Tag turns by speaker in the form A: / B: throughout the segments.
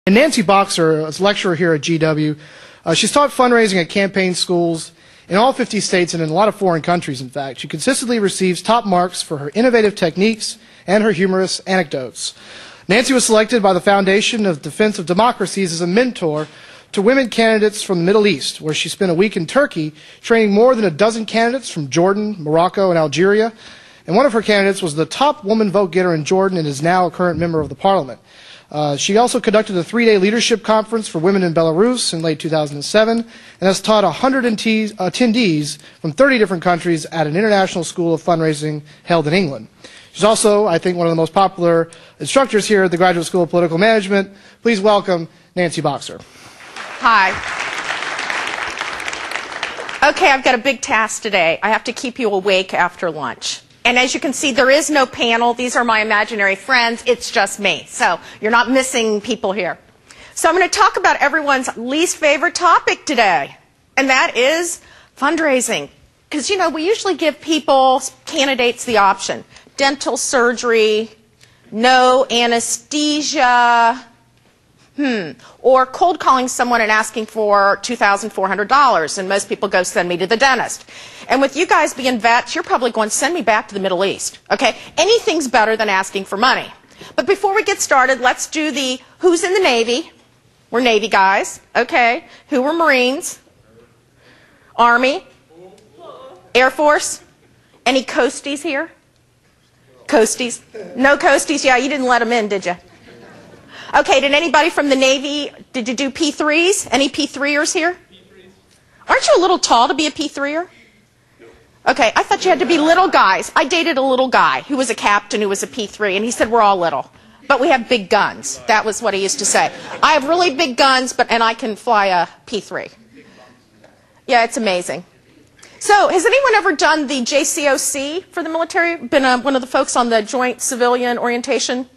A: And Nancy Bocskor is a lecturer here at GW. She's taught fundraising at campaign schools in all 50 states and in a lot of foreign countries, in fact. She consistently receives top marks for her innovative techniques and her humorous anecdotes. Nancy was selected by the Foundation of Defense of Democracies as a mentor to women candidates from the Middle East, where she spent a week in Turkey training more than a dozen candidates from Jordan, Morocco, and Algeria. And one of her candidates was the top woman vote getter in Jordan and is now a current member of the parliament. She also conducted a 3-day leadership conference for women in Belarus in late 2007 and has taught 100 attendees from 30 different countries at an international school of fundraising held in England. She's also, I think, one of the most popular instructors here at the Graduate School of Political Management. Please welcome Nancy Bocskor.
B: Hi. Okay, I've got a big task today. I have to keep you awake after lunch. And as you can see, there is no panel. These are my imaginary friends. It's just me. So you're not missing people here. So I'm going to talk about everyone's least favorite topic today, and that is fundraising. Because, you know, we usually give people, candidates, the option. Dental surgery, no anesthesia, or cold calling someone and asking for $2,400, and most people go, send me to the dentist. And with you guys being vets, you're probably going, send me back to the Middle East. Okay? Anything's better than asking for money. But before we get started, let's do the who's in the Navy. We're Navy guys. Okay. Who were Marines? Army? Air Force? Any Coasties here? Coasties? No Coasties? Yeah, you didn't let them in, did you? Okay, did anybody from the Navy, did you do P3s? Any P3ers here? P3s. Aren't you a little tall to be a P3er? Okay, I thought you had to be little guys. I dated a little guy who was a captain who was a P3, and he said, we're all little, but we have big guns. That was what he used to say. I have really big guns, and I can fly a P3. Yeah, it's amazing. So, has anyone ever done the JCOC for the military? Been one of the folks on the Joint Civilian Orientation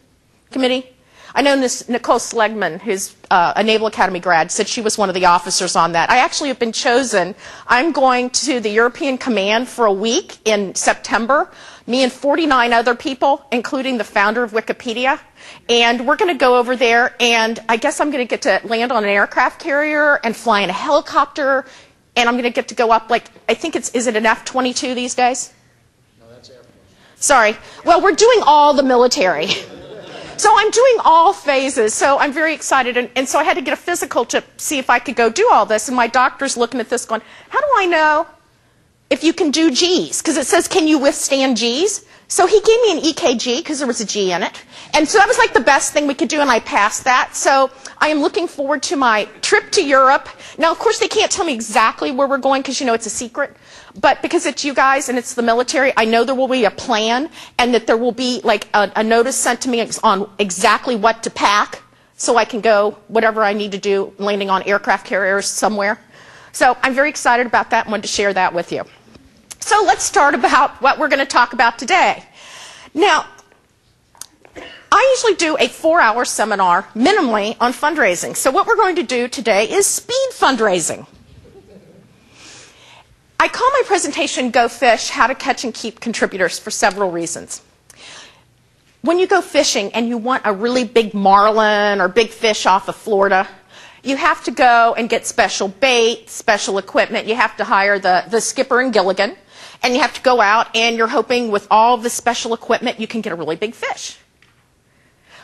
B: Committee? I know Nicole Slegman, who's a Naval Academy grad, said she was one of the officers on that. I actually have been chosen. I'm going to the European Command for a week in September, me and 49 other people, including the founder of Wikipedia. And we're going to go over there, and I guess I'm going to get to land on an aircraft carrier and fly in a helicopter, and I'm going to get to go up, like, I think is it an F-22 these days?
A: No, that's Air Force.
B: Sorry. Well, we're doing all the military. So I'm doing all phases, so I'm very excited, and so I had to get a physical to see if I could go do all this, and my doctor's looking at this going, how do I know if you can do Gs? Because it says, can you withstand Gs? So he gave me an EKG, because there was a G in it, and so that was like the best thing we could do, and I passed that. So I am looking forward to my trip to Europe. Now, of course, they can't tell me exactly where we're going, because, you know, it's a secret. But because it's you guys and it's the military, I know there will be a plan and that there will be like a notice sent to me on exactly what to pack so I can go whatever I need to do, landing on aircraft carriers somewhere. So I'm very excited about that and wanted to share that with you. So let's start about what we're going to talk about today. Now, I usually do a 4-hour seminar minimally on fundraising. So what we're going to do today is speed fundraising. I call my presentation Go Fish, How to Catch and Keep Contributors for several reasons. When you go fishing and you want a really big marlin or big fish off of Florida, you have to go and get special bait, special equipment. You have to hire the skipper in Gilligan, and you have to go out and you're hoping with all the special equipment you can get a really big fish.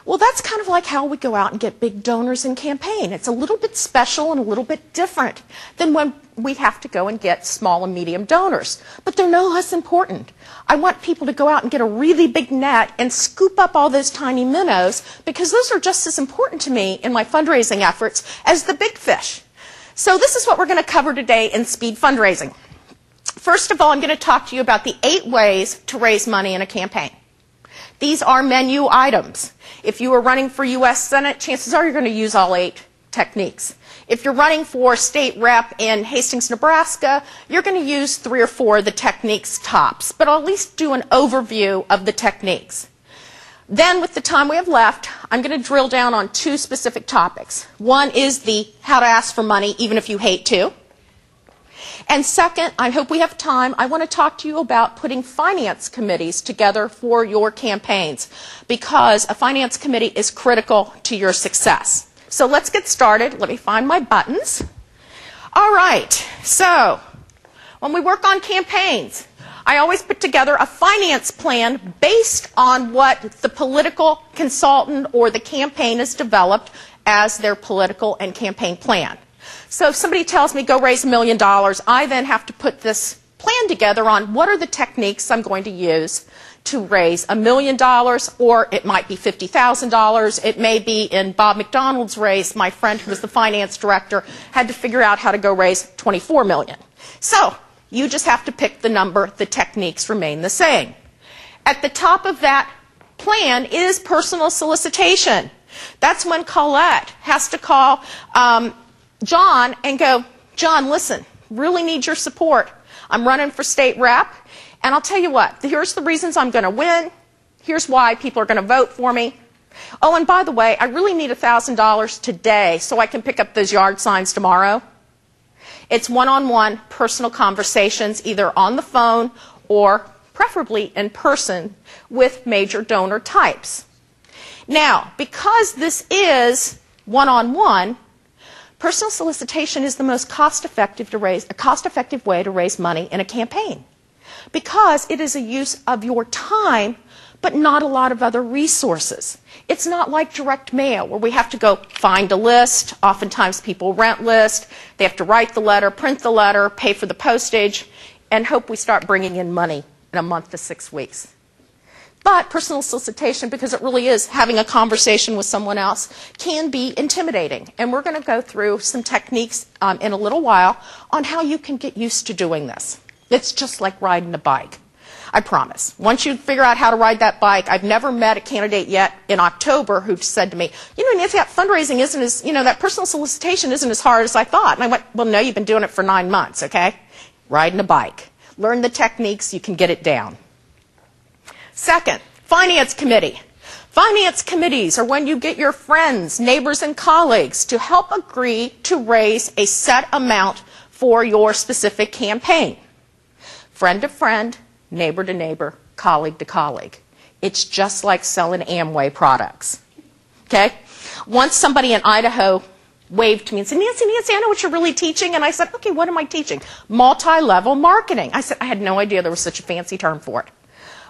B: Well, that's kind of like how we go out and get big donors in campaign. It's a little bit special and a little bit different than when we have to go and get small and medium donors. But they're no less important. I want people to go out and get a really big net and scoop up all those tiny minnows because those are just as important to me in my fundraising efforts as the big fish. So this is what we're going to cover today in speed fundraising. First of all, I'm going to talk to you about the 8 ways to raise money in a campaign. These are menu items. If you are running for U.S. Senate, chances are you're going to use all 8 techniques. If you're running for state rep in Hastings, Nebraska, you're going to use 3 or 4 of the techniques tops, but I'll at least do an overview of the techniques. Then, with the time we have left, I'm going to drill down on 2 specific topics. One is the how to ask for money even if you hate to. And second, I hope we have time, I want to talk to you about putting finance committees together for your campaigns, because a finance committee is critical to your success. So let's get started. Let me find my buttons. All right, so when we work on campaigns, I always put together a finance plan based on what the political consultant or the campaign has developed as their political and campaign plan. So if somebody tells me go raise $1 million, I then have to put this plan together on what are the techniques I'm going to use to raise $1 million, or it might be $50,000. It may be in Bob McDonald's race, my friend who was the finance director had to figure out how to go raise $24 million. So you just have to pick the number. The techniques remain the same. At the top of that plan is personal solicitation. That's when Colette has to call John and go, John, listen, really need your support. I'm running for state rep, and I'll tell you what, here's the reasons I'm going to win. Here's why people are going to vote for me. Oh, and by the way, I really need $1,000 today so I can pick up those yard signs tomorrow. It's one-on-one personal conversations, either on the phone or preferably in person with major donor types. Now, because this is one-on-one, personal solicitation is the most cost-effective way to raise money in a campaign, because it is a use of your time but not a lot of other resources. It's not like direct mail where we have to go find a list. Oftentimes people rent lists. They have to write the letter, print the letter, pay for the postage, and hope we start bringing in money in a month to 6 weeks. But personal solicitation, because it really is having a conversation with someone else, can be intimidating. And we're going to go through some techniques in a little while on how you can get used to doing this. It's just like riding a bike. I promise. Once you figure out how to ride that bike, I've never met a candidate yet in October who said to me, Nancy, that fundraising isn't as, that personal solicitation isn't as hard as I thought. And I went, well, no, you've been doing it for 9 months, okay? Riding a bike. Learn the techniques, you can get it down. Second, finance committee. Finance committees are when you get your friends, neighbors, and colleagues to help agree to raise a set amount for your specific campaign. Friend to friend, neighbor to neighbor, colleague to colleague. It's just like selling Amway products. Okay? Once somebody in Idaho waved to me and said, Nancy, I know what you're really teaching. And I said, okay, what am I teaching? Multi-level marketing. I said, I had no idea there was such a fancy term for it.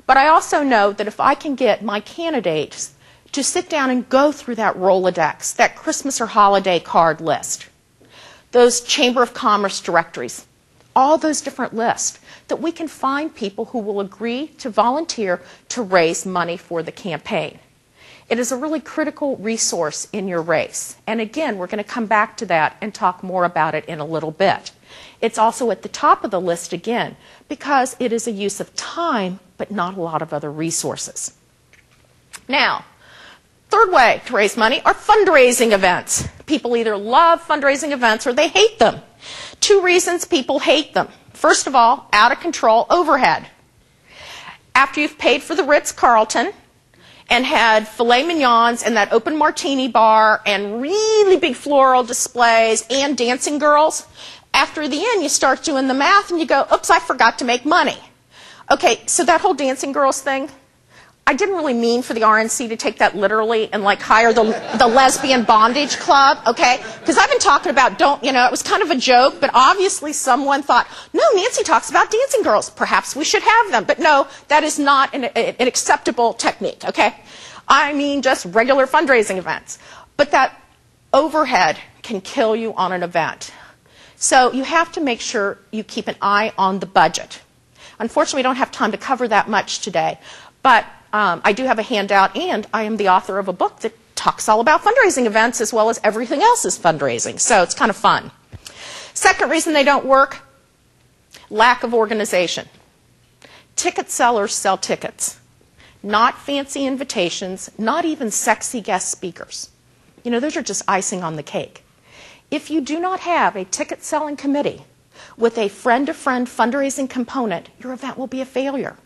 B: But I also know that if I can get my candidates to sit down and go through that Rolodex, that Christmas or holiday card list, those Chamber of Commerce directories, all those different lists, that we can find people who will agree to volunteer to raise money for the campaign. It is a really critical resource in your race. And again, we're going to come back to that and talk more about it in a little bit. It's also at the top of the list again because it is a use of time but not a lot of other resources. Now, third way to raise money are fundraising events. People either love fundraising events or they hate them. 2 reasons people hate them. First of all, out of control overhead. After you've paid for the Ritz-Carlton and had filet mignons and that open martini bar and really big floral displays and dancing girls, after the end you start doing the math and you go, oops, I forgot to make money. Okay, so that whole dancing girls thing, I didn't really mean for the RNC to take that literally and like hire the lesbian bondage club, okay? Because I've been talking about it was kind of a joke, but obviously someone thought, no, Nancy talks about dancing girls. Perhaps we should have them. But no, that is not an acceptable technique, okay? I mean just regular fundraising events. But that overhead can kill you on an event. So you have to make sure you keep an eye on the budget. Unfortunately, we don't have time to cover that much today, but I do have a handout, and I am the author of a book that talks all about fundraising events as well as everything else is fundraising, so it's kind of fun. Second reason they don't work, lack of organization. Ticket sellers sell tickets, not fancy invitations, not even sexy guest speakers. Those are just icing on the cake. If you do not have a ticket selling committee with a friend-to-friend fundraising component, your event will be a failure.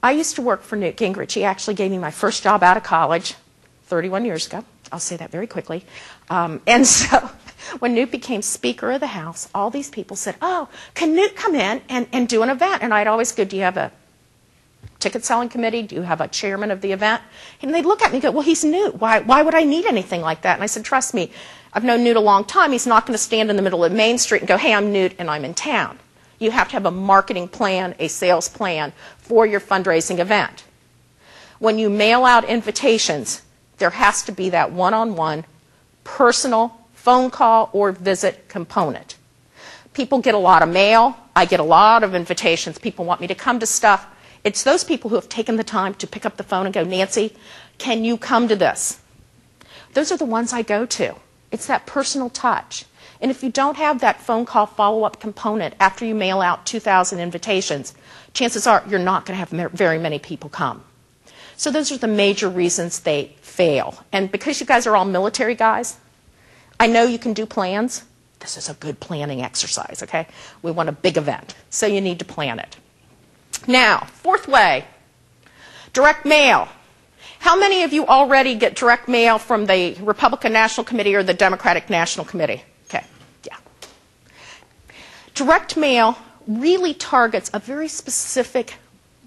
B: I used to work for Newt Gingrich. He actually gave me my first job out of college 31 years ago. I'll say that very quickly. And so when Newt became Speaker of the House, all these people said, oh, can Newt come in and do an event? And I'd always go, do you have a ticket selling committee? Do you have a chairman of the event? And they'd look at me and go, well, he's new. Why would I need anything like that? And I said, trust me, I've known Newt a long time. He's not going to stand in the middle of Main Street and go, hey, I'm Newt and I'm in town. You have to have a marketing plan, a sales plan for your fundraising event. When you mail out invitations, there has to be that one-on-one personal phone call or visit component. People get a lot of mail. I get a lot of invitations. People want me to come to stuff. It's those people who have taken the time to pick up the phone and go, Nancy, can you come to this? Those are the ones I go to. It's that personal touch. And if you don't have that phone call follow-up component after you mail out 2,000 invitations, chances are you're not going to have very many people come. So those are the major reasons they fail. And because you guys are all military guys, I know you can do plans. This is a good planning exercise, okay? We want a big event, so you need to plan it. Now, fourth way, direct mail. How many of you already get direct mail from the Republican National Committee or the Democratic National Committee? Okay, yeah. Direct mail really targets a very specific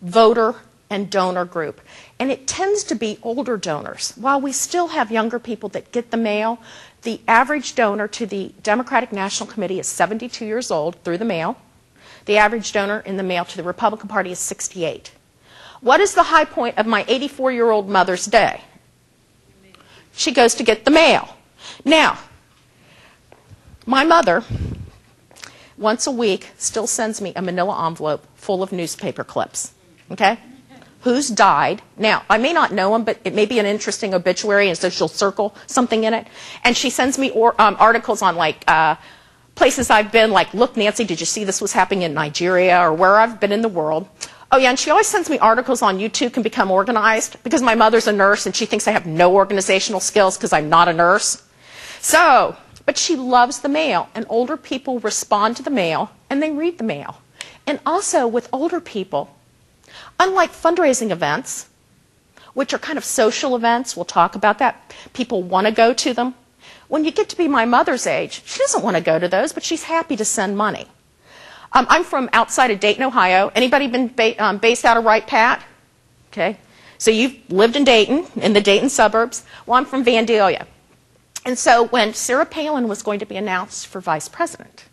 B: voter and donor group, and it tends to be older donors. While we still have younger people that get the mail, the average donor to the Democratic National Committee is 72 years old through the mail. The average donor in the mail to the Republican Party is 68. What is the high point of my 84-year-old mother's day? She goes to get the mail. Now, my mother, once a week, still sends me a manila envelope full of newspaper clips. Okay? Who's died. Now, I may not know them, but it may be an interesting obituary, and so she'll circle something in it. And she sends me articles on, like, places I've been, like, look, Nancy, did you see this was happening in Nigeria, or where I've been in the world? Oh, yeah, and she always sends me articles on You Too Can Become Organized, because my mother's a nurse, and she thinks I have no organizational skills because I'm not a nurse. So, but she loves the mail, and older people respond to the mail, and they read the mail. And also, with older people, unlike fundraising events, which are kind of social events, we'll talk about that, people want to go to them. When you get to be my mother's age, she doesn't want to go to those, but she's happy to send money. I'm from outside of Dayton, Ohio. Anybody been based out of Wright Pat? Okay. So you've lived in Dayton, in the Dayton suburbs. Well, I'm from Vandalia. And so when Sarah Palin was going to be announced for vice president,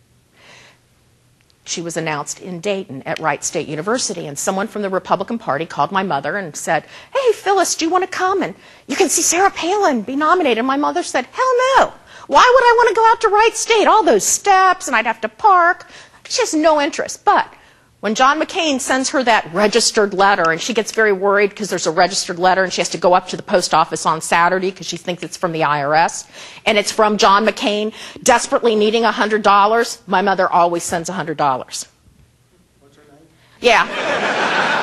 B: she was announced in Dayton at Wright State University, and someone from the Republican Party called my mother and said, hey, Phyllis, do you want to come? And you can see Sarah Palin be nominated. And my mother said, hell no. Why would I want to go out to Wright State? All those steps, and I'd have to park. She has no interest. But when John McCain sends her that registered letter, and she gets very worried because there's a registered letter, and she has to go up to the post office on Saturday because she thinks it's from the IRS, and it's from John McCain desperately needing $100, my mother always sends $100. What's her name? Yeah.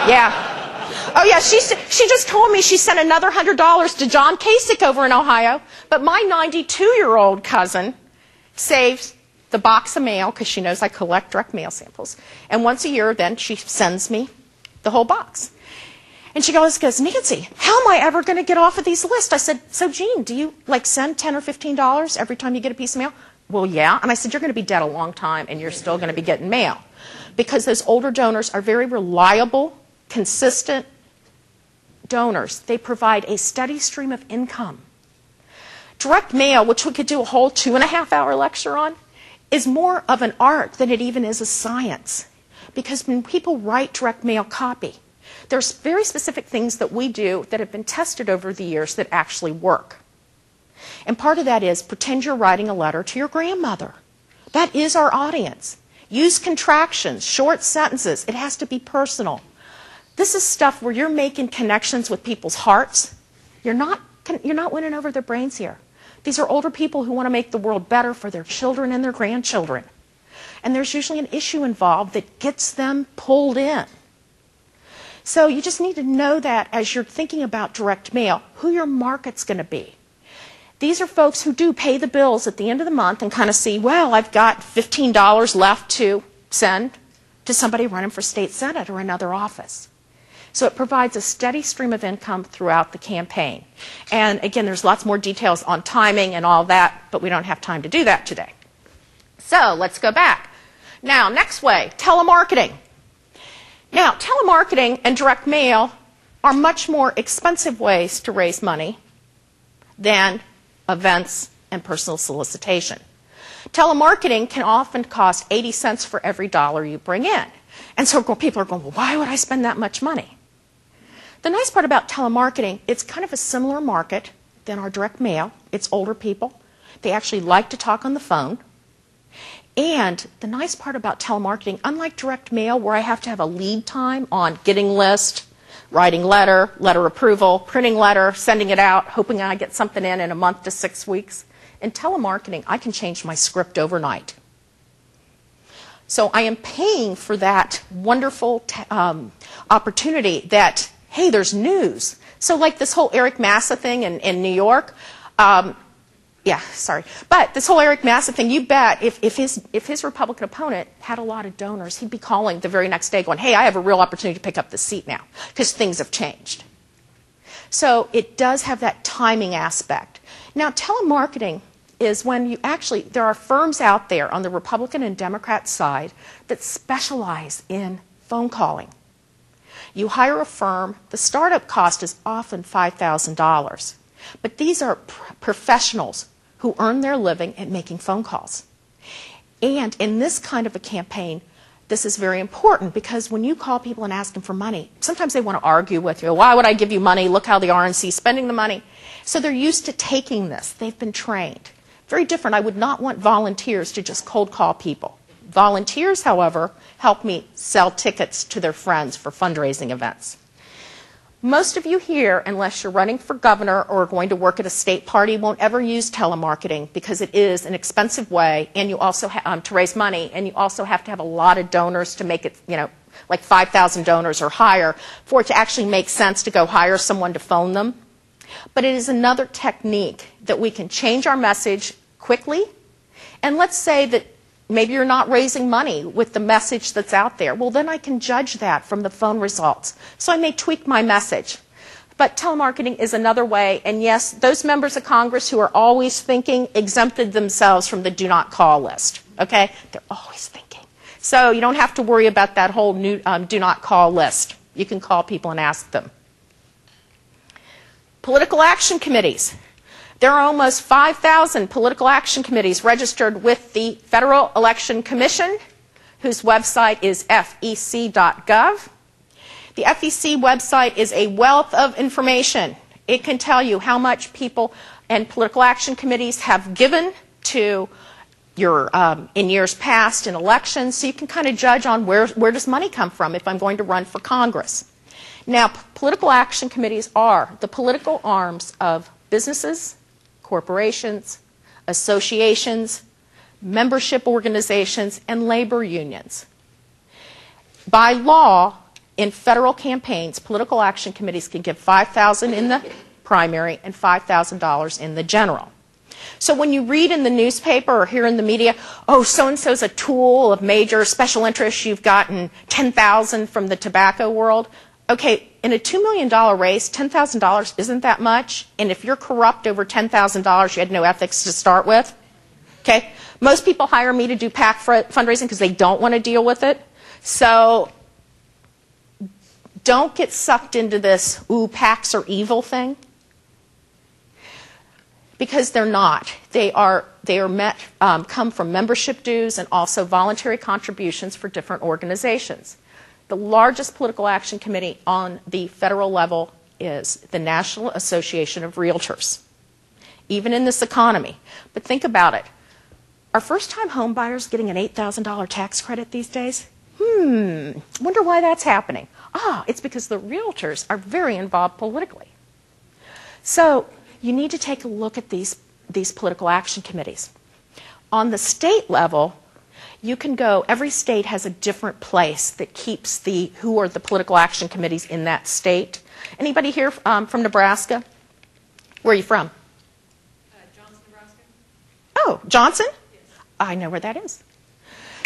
B: Yeah. Oh, yeah, she just told me she sent another $100 to John Kasich over in Ohio, but my 92-year-old cousin saves the box of mail, because she knows I collect direct mail samples. And once a year, then, she sends me the whole box. And she goes, Nancy, how am I ever going to get off of these lists? I said, so, Jean, do you, like, send $10 or $15 every time you get a piece of mail? Well, yeah. And I said, you're going to be dead a long time, and you're still going to be getting mail. Because those older donors are very reliable, consistent donors. They provide a steady stream of income. Direct mail, which we could do a whole 2.5-hour lecture on, is more of an art than it even is a science. Because when people write direct mail copy, there's very specific things that we do that have been tested over the years that actually work. And part of that is pretend you're writing a letter to your grandmother. That is our audience. Use contractions, short sentences. It has to be personal. This is stuff where you're making connections with people's hearts. You're not winning over their brains here. These are older people who want to make the world better for their children and their grandchildren. And there's usually an issue involved that gets them pulled in. So you just need to know that as you're thinking about direct mail, who your market's going to be. These are folks who do pay the bills at the end of the month and kind of see, well, I've got $15 left to send to somebody running for state senate or another office. So it provides a steady stream of income throughout the campaign. And again, there's lots more details on timing and all that, but we don't have time to do that today. So let's go back. Now, next way, telemarketing. Now, telemarketing and direct mail are much more expensive ways to raise money than events and personal solicitation. Telemarketing can often cost 80 cents for every dollar you bring in. And so people are going, well, why would I spend that much money? The nice part about telemarketing, it's kind of a similar market than our direct mail. It's older people. They actually like to talk on the phone. And the nice part about telemarketing, unlike direct mail where I have to have a lead time on getting list, writing letter, letter approval, printing letter, sending it out, hoping I get something in a month to 6 weeks, in telemarketing, I can change my script overnight. So I am paying for that wonderful opportunity that, hey, there's news. So like this whole Eric Massa thing in New York, but this whole Eric Massa thing, you bet if his Republican opponent had a lot of donors, he'd be calling the very next day going, hey, I have a real opportunity to pick up the seat now because things have changed. So it does have that timing aspect. Now, telemarketing is when you actually, there are firms out there on the Republican and Democrat side that specialize in phone calling. You hire a firm, the startup cost is often $5,000. But these are professionals who earn their living at making phone calls. And in this kind of a campaign, this is very important because when you call people and ask them for money, sometimes they want to argue with you. Why would I give you money? Look how the RNC is spending the money. So they're used to taking this. They've been trained. Very different. I would not want volunteers to just cold call people. Volunteers, however, help me sell tickets to their friends for fundraising events. Most of you here, unless you're running for governor or going to work at a state party, won't ever use telemarketing because it is an expensive way, and you also to raise money, and you also have to have a lot of donors to make it, like 5,000 donors or higher, for it to actually make sense to go hire someone to phone them. But it is another technique that we can change our message quickly, and let's say that maybe you're not raising money with the message that's out there. Well, then I can judge that from the phone results. So I may tweak my message. But telemarketing is another way. And yes, those members of Congress who are always thinking exempted themselves from the do not call list. Okay? They're always thinking. So you don't have to worry about that whole new, do not call list. You can call people and ask them. Political action committees. There are almost 5,000 political action committees registered with the Federal Election Commission, whose website is fec.gov. The FEC website is a wealth of information. It can tell you how much people and political action committees have given to your, in years past in elections, so you can kind of judge on where does money come from if I'm going to run for Congress. Now, political action committees are the political arms of businesses, corporations, associations, membership organizations, and labor unions. By law, in federal campaigns, political action committees can give $5,000 in the primary and $5,000 in the general. So when you read in the newspaper or hear in the media, oh, so-and-so's a tool of major special interests, you've gotten $10,000 from the tobacco world. Okay, in a $2 million race, $10,000 isn't that much. And if you're corrupt over $10,000, you had no ethics to start with. Okay? Most people hire me to do PAC fundraising because they don't want to deal with it. So don't get sucked into this, ooh, PACs are evil thing. Because they're not. They are come from membership dues and also voluntary contributions for different organizations. The largest political action committee on the federal level is the National Association of Realtors, even in this economy. But think about it. Are first-time home buyers getting an $8,000 tax credit these days? Wonder why that's happening. It's because the realtors are very involved politically. So you need to take a look at these political action committees. On the state level, you can go, every state has a different place that keeps who are the political action committees in that state. Anybody here from Nebraska? Where are you from?
C: Johnson, Nebraska.
B: Oh, Johnson?
C: Yes.
B: I know where that is.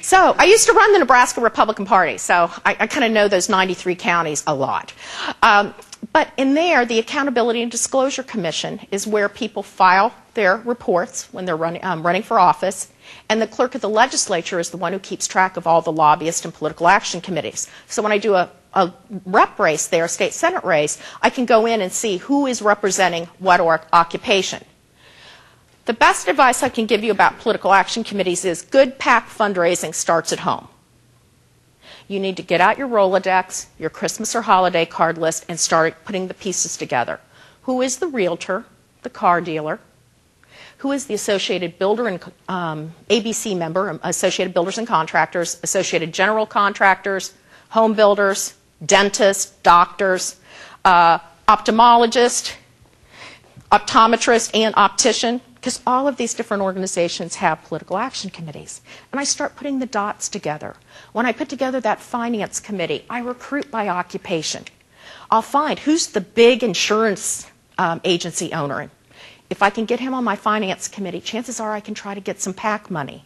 B: So I used to run the Nebraska Republican Party, so I kind of know those 93 counties a lot. But in there, the Accountability and Disclosure Commission is where people file their reports when they're running for office, and the clerk of the legislature is the one who keeps track of all the lobbyist and political action committees. So when I do a rep race there, a state senate race, I can go in and see who is representing what occupation. The best advice I can give you about political action committees is good PAC fundraising starts at home. You need to get out your Rolodex, your Christmas or holiday card list, and start putting the pieces together. Who is the realtor, the car dealer? Who is the Associated Builder and ABC member, Associated Builders and Contractors, Associated General Contractors, home builders, dentists, doctors, ophthalmologist, optometrist, and optician, because all of these different organizations have political action committees. And I start putting the dots together. When I put together that finance committee, I recruit by occupation. I'll find who's the big insurance agency owner. If I can get him on my finance committee, chances are I can try to get some PAC money.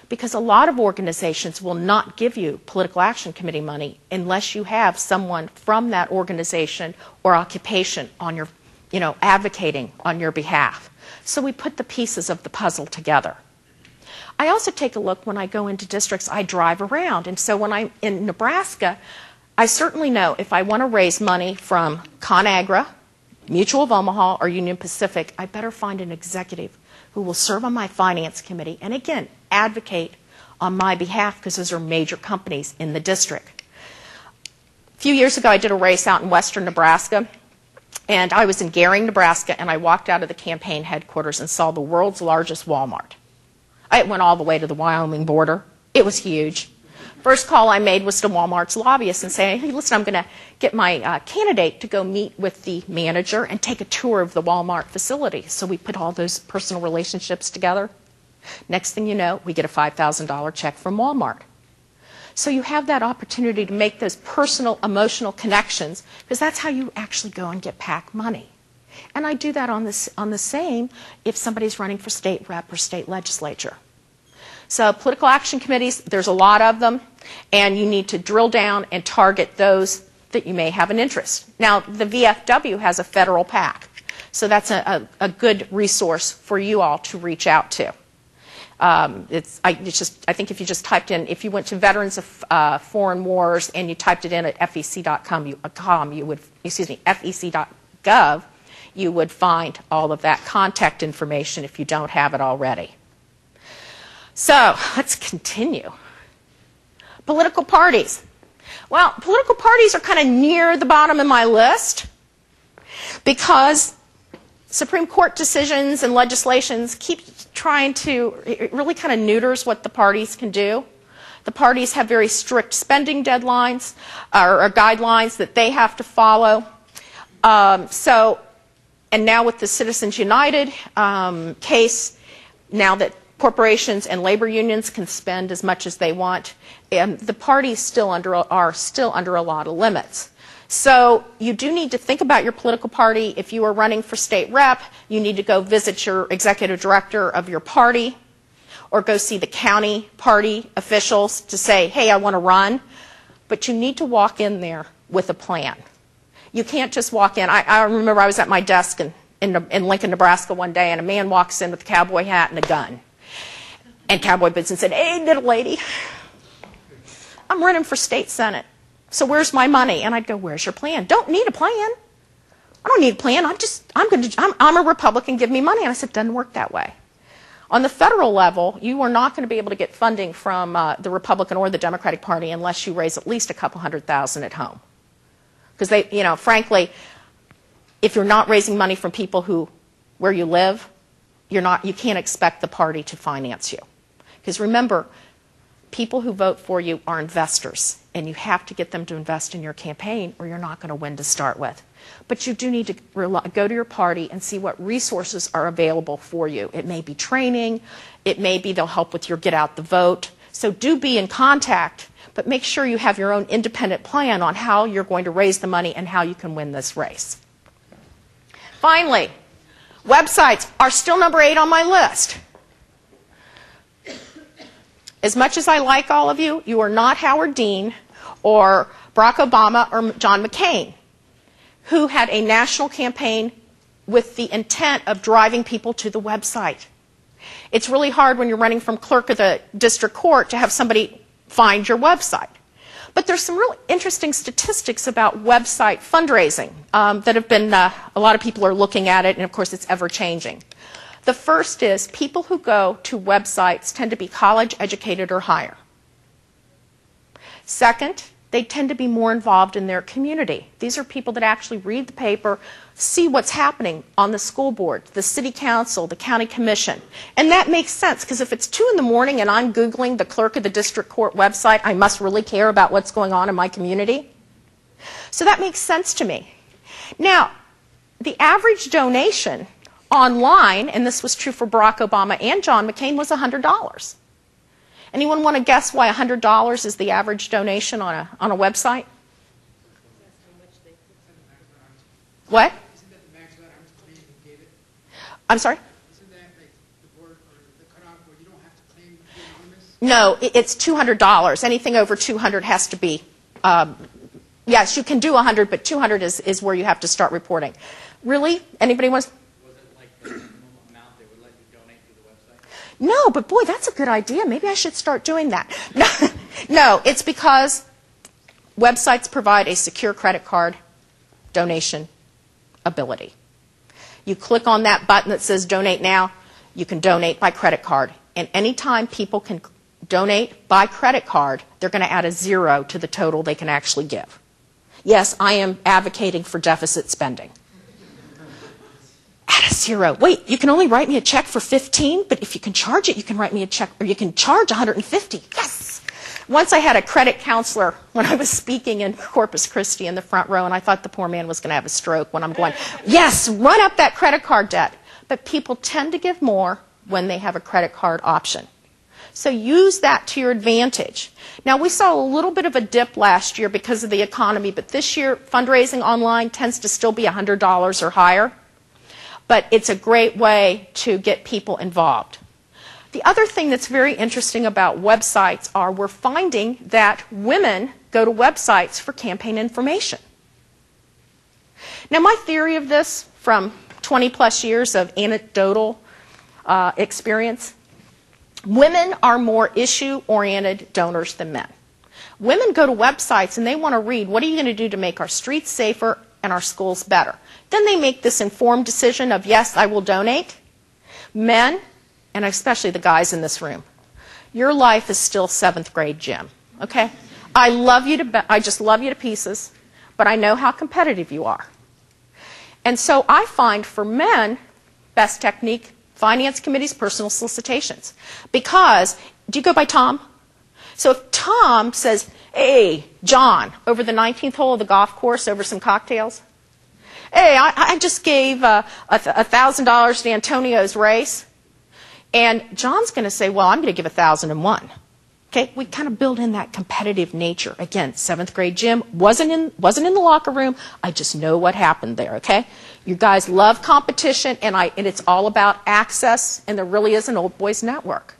B: Because a lot of organizations will not give you political action committee money unless you have someone from that organization or occupation on your, advocating on your behalf. So we put the pieces of the puzzle together. I also take a look when I go into districts, I drive around. And so when I'm in Nebraska, I certainly know if I want to raise money from ConAgra, Mutual of Omaha, or Union Pacific, I better find an executive who will serve on my finance committee and, again, advocate on my behalf because those are major companies in the district. A few years ago, I did a race out in western Nebraska, and I was in Gering, Nebraska, and I walked out of the campaign headquarters and saw the world's largest Walmart. It went all the way to the Wyoming border. It was huge. First call I made was to Walmart's lobbyists and say, hey, listen, I'm going to get my candidate to go meet with the manager and take a tour of the Walmart facility. So we put all those personal relationships together. Next thing you know, we get a $5,000 check from Walmart. So you have that opportunity to make those personal, emotional connections, because that's how you actually go and get PAC money. And I do that on the same if somebody's running for state rep or state legislature. So political action committees, there's a lot of them, and you need to drill down and target those that you may have an interest. Now, the VFW has a federal PAC, so that's a good resource for you all to reach out to. I think if you just typed in, if you went to Veterans of Foreign Wars and you typed it in at fec.gov, you would find all of that contact information if you don't have it already. So let's continue. Political parties. Well, political parties are kind of near the bottom of my list because Supreme Court decisions and legislations keep trying to, it really kind of neuters what the parties can do. The parties have very strict spending deadlines or guidelines that they have to follow. And now with the Citizens United case, now that corporations and labor unions can spend as much as they want, the parties are still under a lot of limits. So you do need to think about your political party. If you are running for state rep, you need to go visit your executive director of your party or go see the county party officials to say, hey, I want to run. But you need to walk in there with a plan. You can't just walk in. I remember I was at my desk in Lincoln, Nebraska one day, and a man walks in with a cowboy hat and a gun. And Cowboy boots and said, hey, little lady, I'm running for state senate. So where's my money? And I'd go, where's your plan? Don't need a plan. I don't need a plan. I'm a Republican. Give me money. And I said, it doesn't work that way. On the federal level, you are not going to be able to get funding from the Republican or the Democratic Party unless you raise at least a couple $100,000 at home. Because they, frankly, if you're not raising money from people where you live, you can't expect the party to finance you. Because remember, people who vote for you are investors, and you have to get them to invest in your campaign or you're not going to win to start with. But you do need to go to your party and see what resources are available for you. It may be training. It may be they'll help with your get out the vote. So do be in contact, but make sure you have your own independent plan on how you're going to raise the money and how you can win this race. Finally, websites are still number 8 on my list. As much as I like all of you, you are not Howard Dean or Barack Obama or John McCain, who had a national campaign with the intent of driving people to the website. It's really hard when you're running from clerk of the district court to have somebody find your website. But there's some really interesting statistics about website fundraising that have been, a lot of people are looking at it, and of course it's ever changing. The first is people who go to websites tend to be college educated or higher. Second, they tend to be more involved in their community. These are people that actually read the paper, see what's happening on the school board, the city council, the county commission. And that makes sense, because if it's 2 in the morning and I'm Googling the clerk of the district court website, I must really care about what's going on in my community. So that makes sense to me. Now, the average donation online, and this was true for Barack Obama and John McCain, was $100. Anyone want to guess why $100 is the average donation on a website? What?
C: Isn't that the max amount of claim you gave it?
B: I'm sorry?
C: Isn't that like the board or the cutoff where you don't have to claim to be anonymous?
B: No, it's $200. Anything over 200 has to be, yes, you can do 100, but 200 is where you have to start reporting. Really? Anybody wants?
D: Was it like the minimum amount they would let you donate to the website?
B: No, but boy, that's a good idea. Maybe I should start doing that. No, it's because websites provide a secure credit card donation ability. You click on that button that says donate now, you can donate by credit card. And anytime people can donate by credit card, they're going to add a 0 to the total they can actually give. Yes, I am advocating for deficit spending. Add a 0. Wait, you can only write me a check for 15, but if you can charge it, you can write me a check, or you can charge 150. Yes! Once I had a credit counselor when I was speaking in Corpus Christi in the front row, and I thought the poor man was going to have a stroke when I'm going, yes, run up that credit card debt. But people tend to give more when they have a credit card option. So use that to your advantage. Now, we saw a little bit of a dip last year because of the economy, but this year fundraising online tends to still be $100 or higher. But it's a great way to get people involved. The other thing that's very interesting about websites are we're finding that women go to websites for campaign information. Now, my theory of this from 20 plus years of anecdotal experience, women are more issue-oriented donors than men. Women go to websites and they want to read, what are you going to do to make our streets safer and our schools better? Then they make this informed decision of, yes, I will donate. Men, and especially the guys in this room, your life is still 7th grade gym, okay? I just love you to pieces, but I know how competitive you are. And so I find for men, best technique, finance committees, personal solicitations. Because, do you go by Tom? So if Tom says, hey, John, over the 19th hole of the golf course over some cocktails, hey, I just gave $1,000 to Antonio's race. And John's going to say, well, I'm going to give 1,001. Okay, we kind of build in that competitive nature. Again, 7th grade gym, wasn't in the locker room. I just know what happened there, okay? You guys love competition, and it's all about access, and there really is an old boys network.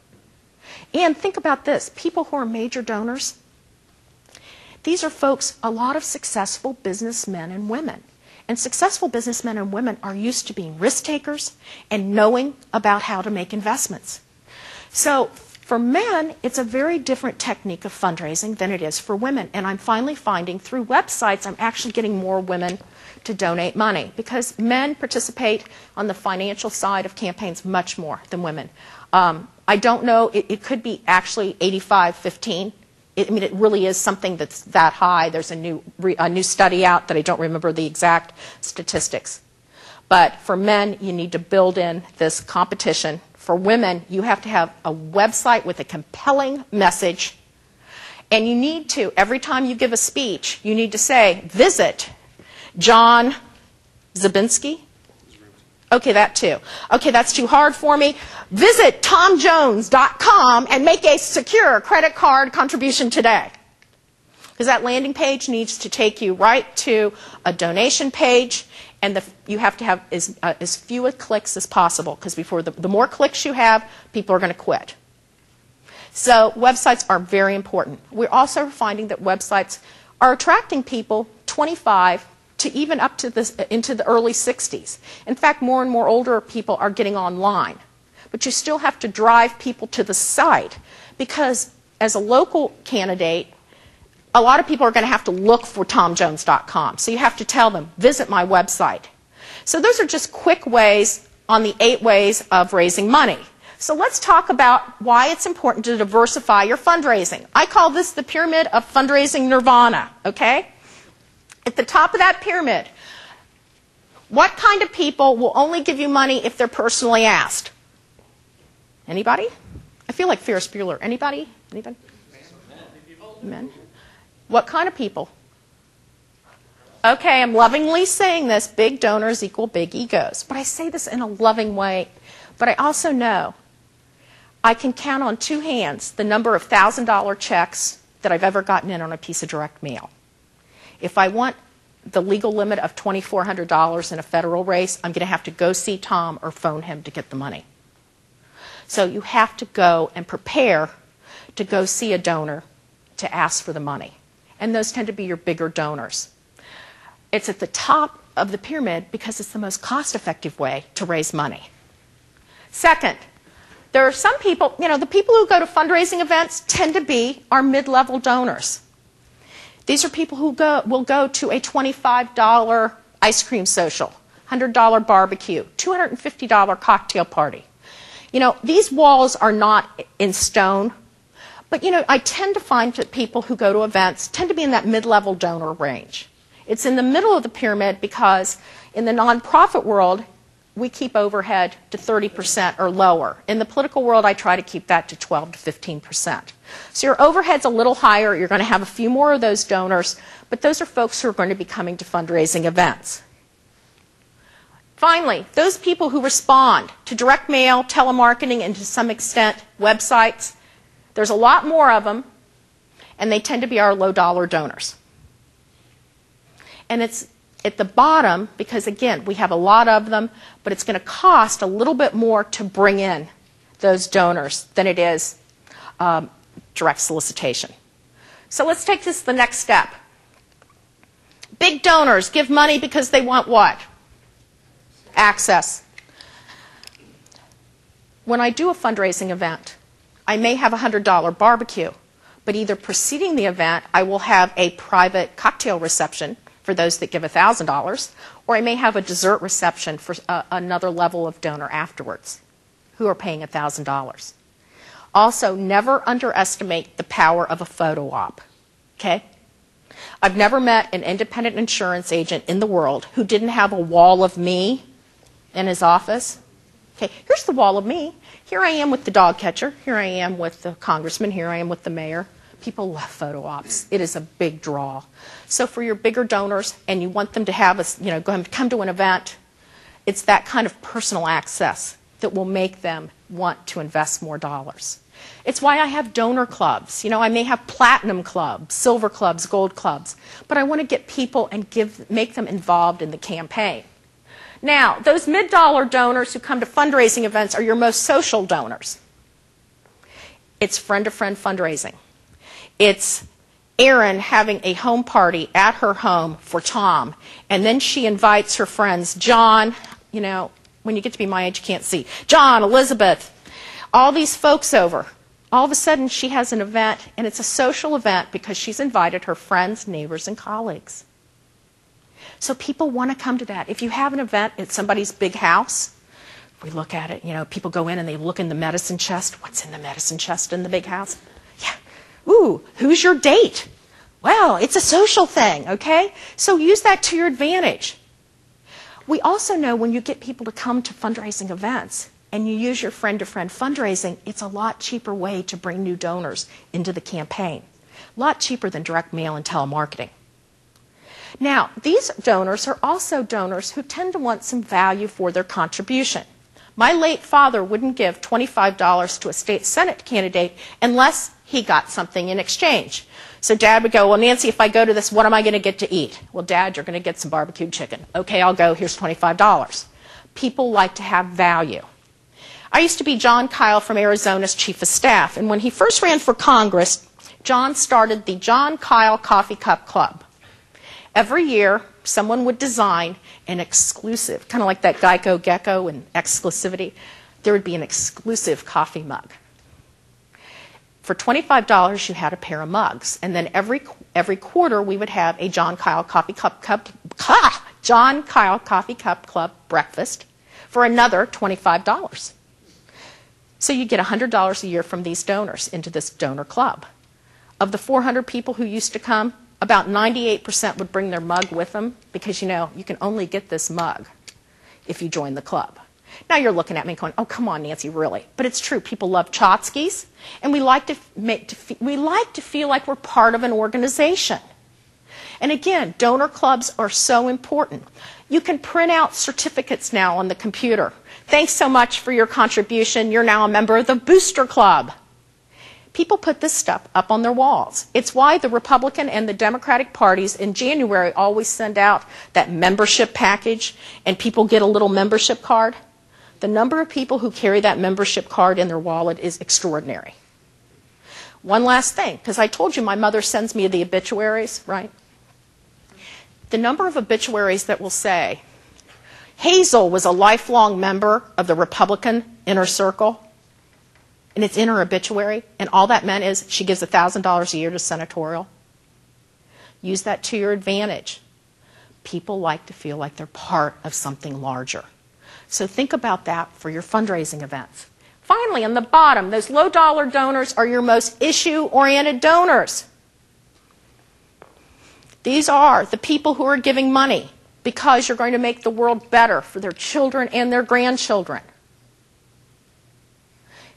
B: And think about this. People who are major donors, these are folks, a lot of successful businessmen and women. And successful businessmen and women are used to being risk takers and knowing about how to make investments. So for men, it's a very different technique of fundraising than it is for women. And I'm finally finding through websites, I'm actually getting more women to donate money because men participate on the financial side of campaigns much more than women. I don't know, it could be actually 85-15. I mean, it really is something that's that high. There's a new study out that I don't remember the exact statistics. But for men, you need to build in this competition. For women, you have to have a website with a compelling message. And you need to, every time you give a speech, you need to say, visit John Zabinski. Okay, that too. Okay, that's too hard for me. Visit TomJones.com and make a secure credit card contribution today. Because that landing page needs to take you right to a donation page, and you have to have as few clicks as possible, because before the more clicks you have, people are going to quit. So websites are very important. We're also finding that websites are attracting people 25 to even up to into the early 60s. In fact, more and more older people are getting online. But you still have to drive people to the site because as a local candidate, a lot of people are going to have to look for tomjones.com. So you have to tell them, visit my website. So those are just quick ways on the 8 ways of raising money. So let's talk about why it's important to diversify your fundraising. I call this the pyramid of fundraising nirvana, okay? At the top of that pyramid, what kind of people will only give you money if they're personally asked? Anybody? I feel like Ferris Bueller. Anybody? Anybody? Men. What kind of people? Okay, I'm lovingly saying this, big donors equal big egos. But I say this in a loving way. But I also know I can count on 2 hands the number of $1,000 checks that I've ever gotten in on a piece of direct mail. If I want the legal limit of $2,400 in a federal race, I'm going to have to go see Tom or phone him to get the money. So you have to go and prepare to go see a donor to ask for the money. And those tend to be your bigger donors. It's at the top of the pyramid because it's the most cost-effective way to raise money. Second, there are some people, the people who go to fundraising events tend to be our mid-level donors. These are people who will go to a $25 ice cream social, $100 barbecue, $250 cocktail party. These walls are not in stone, but I tend to find that people who go to events tend to be in that mid-level donor range. It's in the middle of the pyramid because in the nonprofit world, we keep overhead to 30% or lower. In the political world, I try to keep that to 12 to 15%. So your overhead's a little higher. You're going to have a few more of those donors, but those are folks who are going to be coming to fundraising events. Finally, those people who respond to direct mail, telemarketing, and to some extent websites, there's a lot more of them, and they tend to be our low-dollar donors. And it's at the bottom because, again, we have a lot of them, but it's going to cost a little bit more to bring in those donors than it is direct solicitation. So let's take this to the next step. Big donors give money because they want what? Access. When I do a fundraising event, I may have a $100 barbecue, but either preceding the event, I will have a private cocktail reception for those that give $1,000, or I may have a dessert reception for another level of donor afterwards who are paying $1,000. Also, never underestimate the power of a photo op, okay? I've never met an independent insurance agent in the world who didn't have a wall of me in his office. Okay, here's the wall of me. Here I am with the dog catcher. Here I am with the congressman. Here I am with the mayor. People love photo ops. It is a big draw. So for your bigger donors, and you want them to have come to an event, it's that kind of personal access that will make them want to invest more dollars. It's why I have donor clubs. I may have platinum clubs, silver clubs, gold clubs, but I want to get people and make them involved in the campaign. Now, those mid-dollar donors who come to fundraising events are your most social donors. It's friend-to-friend fundraising. It's Erin having a home party at her home for Tom, and then she invites her friends, John, when you get to be my age, you can't see, John, Elizabeth, all these folks over. All of a sudden, she has an event, and it's a social event because she's invited her friends, neighbors, and colleagues. So people want to come to that. If you have an event at somebody's big house, we look at it, people go in and they look in the medicine chest. What's in the medicine chest in the big house? Yeah. Ooh, who's your date? Well, it's a social thing, okay? So use that to your advantage. We also know when you get people to come to fundraising events and you use your friend-to-friend fundraising, it's a lot cheaper way to bring new donors into the campaign. A lot cheaper than direct mail and telemarketing. Now, these donors are also donors who tend to want some value for their contribution. My late father wouldn't give $25 to a state senate candidate unless he got something in exchange. So Dad would go, well, Nancy, if I go to this, what am I going to get to eat? Well, Dad, you're going to get some barbecued chicken. Okay, I'll go. Here's $25. People like to have value. I used to be John Kyle from Arizona's chief of staff, and when he first ran for Congress, John started the John Kyle Coffee Cup Club. Every year, someone would design an exclusive, kind of like that Geico Gecko and exclusivity, there would be an exclusive coffee mug. For $25, you had a pair of mugs, and then every quarter we would have a John Kyle Coffee Cup Club breakfast for another $25. So you get $100 a year from these donors into this donor club. Of the 400 people who used to come, about 98% would bring their mug with them because, you know, you can only get this mug if you join the club. Now you're looking at me going, oh, come on, Nancy, really? But it's true. People love tchotchkes, and we like to feel like we're part of an organization. And again, donor clubs are so important. You can print out certificates now on the computer. Thanks so much for your contribution. You're now a member of the Booster Club. People put this stuff up on their walls. It's why the Republican and the Democratic parties in January always send out that membership package, and people get a little membership card. The number of people who carry that membership card in their wallet is extraordinary. One last thing, because I told you my mother sends me the obituaries, right? The number of obituaries that will say, Hazel was a lifelong member of the Republican inner circle, and it's in her obituary, and all that meant is she gives $1,000 a year to senatorial. Use that to your advantage. People like to feel like they're part of something larger. So think about that for your fundraising events. Finally, on the bottom, those low-dollar donors are your most issue-oriented donors. These are the people who are giving money because you're going to make the world better for their children and their grandchildren.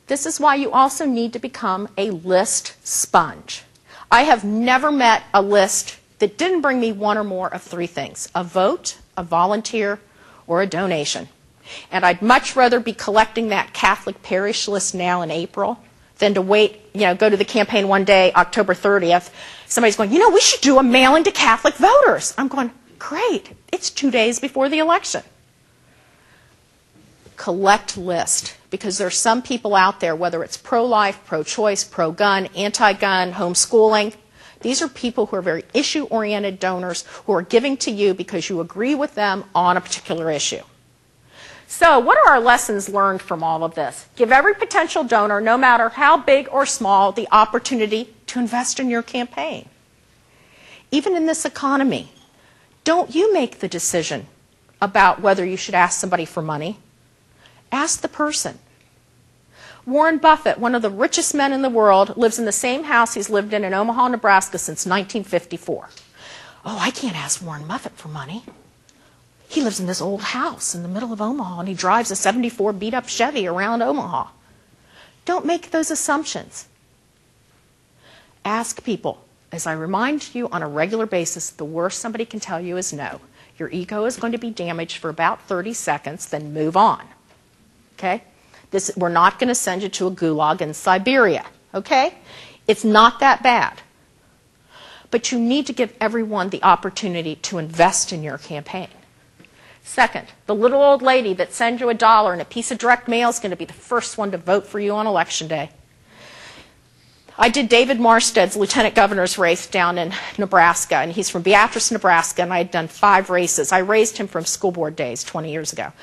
B: This is why you also need to become a list sponge. I have never met a list that didn't bring me one or more of three things: a vote, a volunteer, or a donation. And I'd much rather be collecting that Catholic parish list now in April than to wait, go to the campaign one day, October 30th. Somebody's going, we should do a mailing to Catholic voters. I'm going, great. It's 2 days before the election. Collect list, because there are some people out there, whether it's pro-life, pro-choice, pro-gun, anti-gun, homeschooling. These are people who are very issue-oriented donors who are giving to you because you agree with them on a particular issue. So what are our lessons learned from all of this? Give every potential donor, no matter how big or small, the opportunity to invest in your campaign. Even in this economy, don't you make the decision about whether you should ask somebody for money. Ask the person. Warren Buffett, one of the richest men in the world, lives in the same house he's lived in Omaha, Nebraska since 1954. Oh, I can't ask Warren Buffett for money. He lives in this old house in the middle of Omaha, and he drives a 74 beat-up Chevy around Omaha. Don't make those assumptions. Ask people. As I remind you on a regular basis, the worst somebody can tell you is no. Your ego is going to be damaged for about 30 seconds, then move on. Okay? We're not going to send you to a gulag in Siberia. Okay? It's not that bad. But you need to give everyone the opportunity to invest in your campaign. Second, the little old lady that sends you $1 and a piece of direct mail is going to be the first one to vote for you on Election Day. I did David Marsted's lieutenant governor's race down in Nebraska, and he's from Beatrice, Nebraska, and I had done 5 races. I raised him from school board days 20 years ago.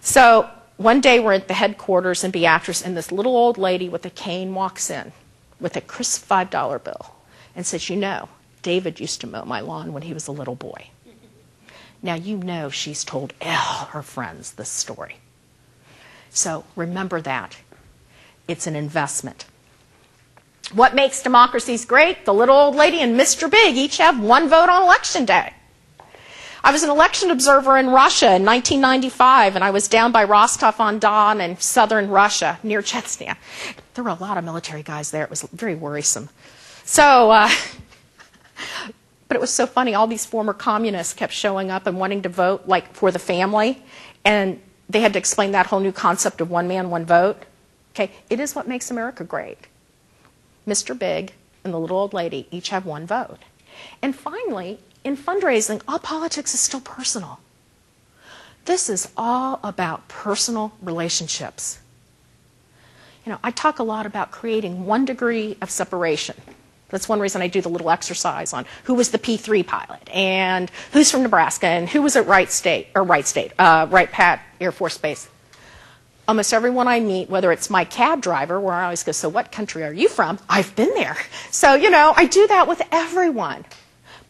B: So one day we're at the headquarters in Beatrice, and this little old lady with a cane walks in with a crisp $5 bill and says, David used to mow my lawn when he was a little boy. Now she's told all her friends this story. So remember that. It's an investment. What makes democracies great? The little old lady and Mr. Big each have 1 vote on Election Day. I was an election observer in Russia in 1995, and I was down by Rostov-on-Don in southern Russia, near Chechnya. There were a lot of military guys there. It was very worrisome. So, but it was so funny. All these former communists kept showing up and wanting to vote, like, for the family, and they had to explain that whole new concept of one man, one vote. Okay, it is what makes America great. Mr. Big and the little old lady each have 1 vote. And finally, in fundraising, all politics is still personal. This is all about personal relationships. I talk a lot about creating 1 degree of separation. That's one reason I do the little exercise on who was the P-3 pilot and who's from Nebraska and who was at Wright Pat Air Force Base. Almost everyone I meet, whether it's my cab driver, where I always go, so what country are you from? I've been there. So, I do that with everyone.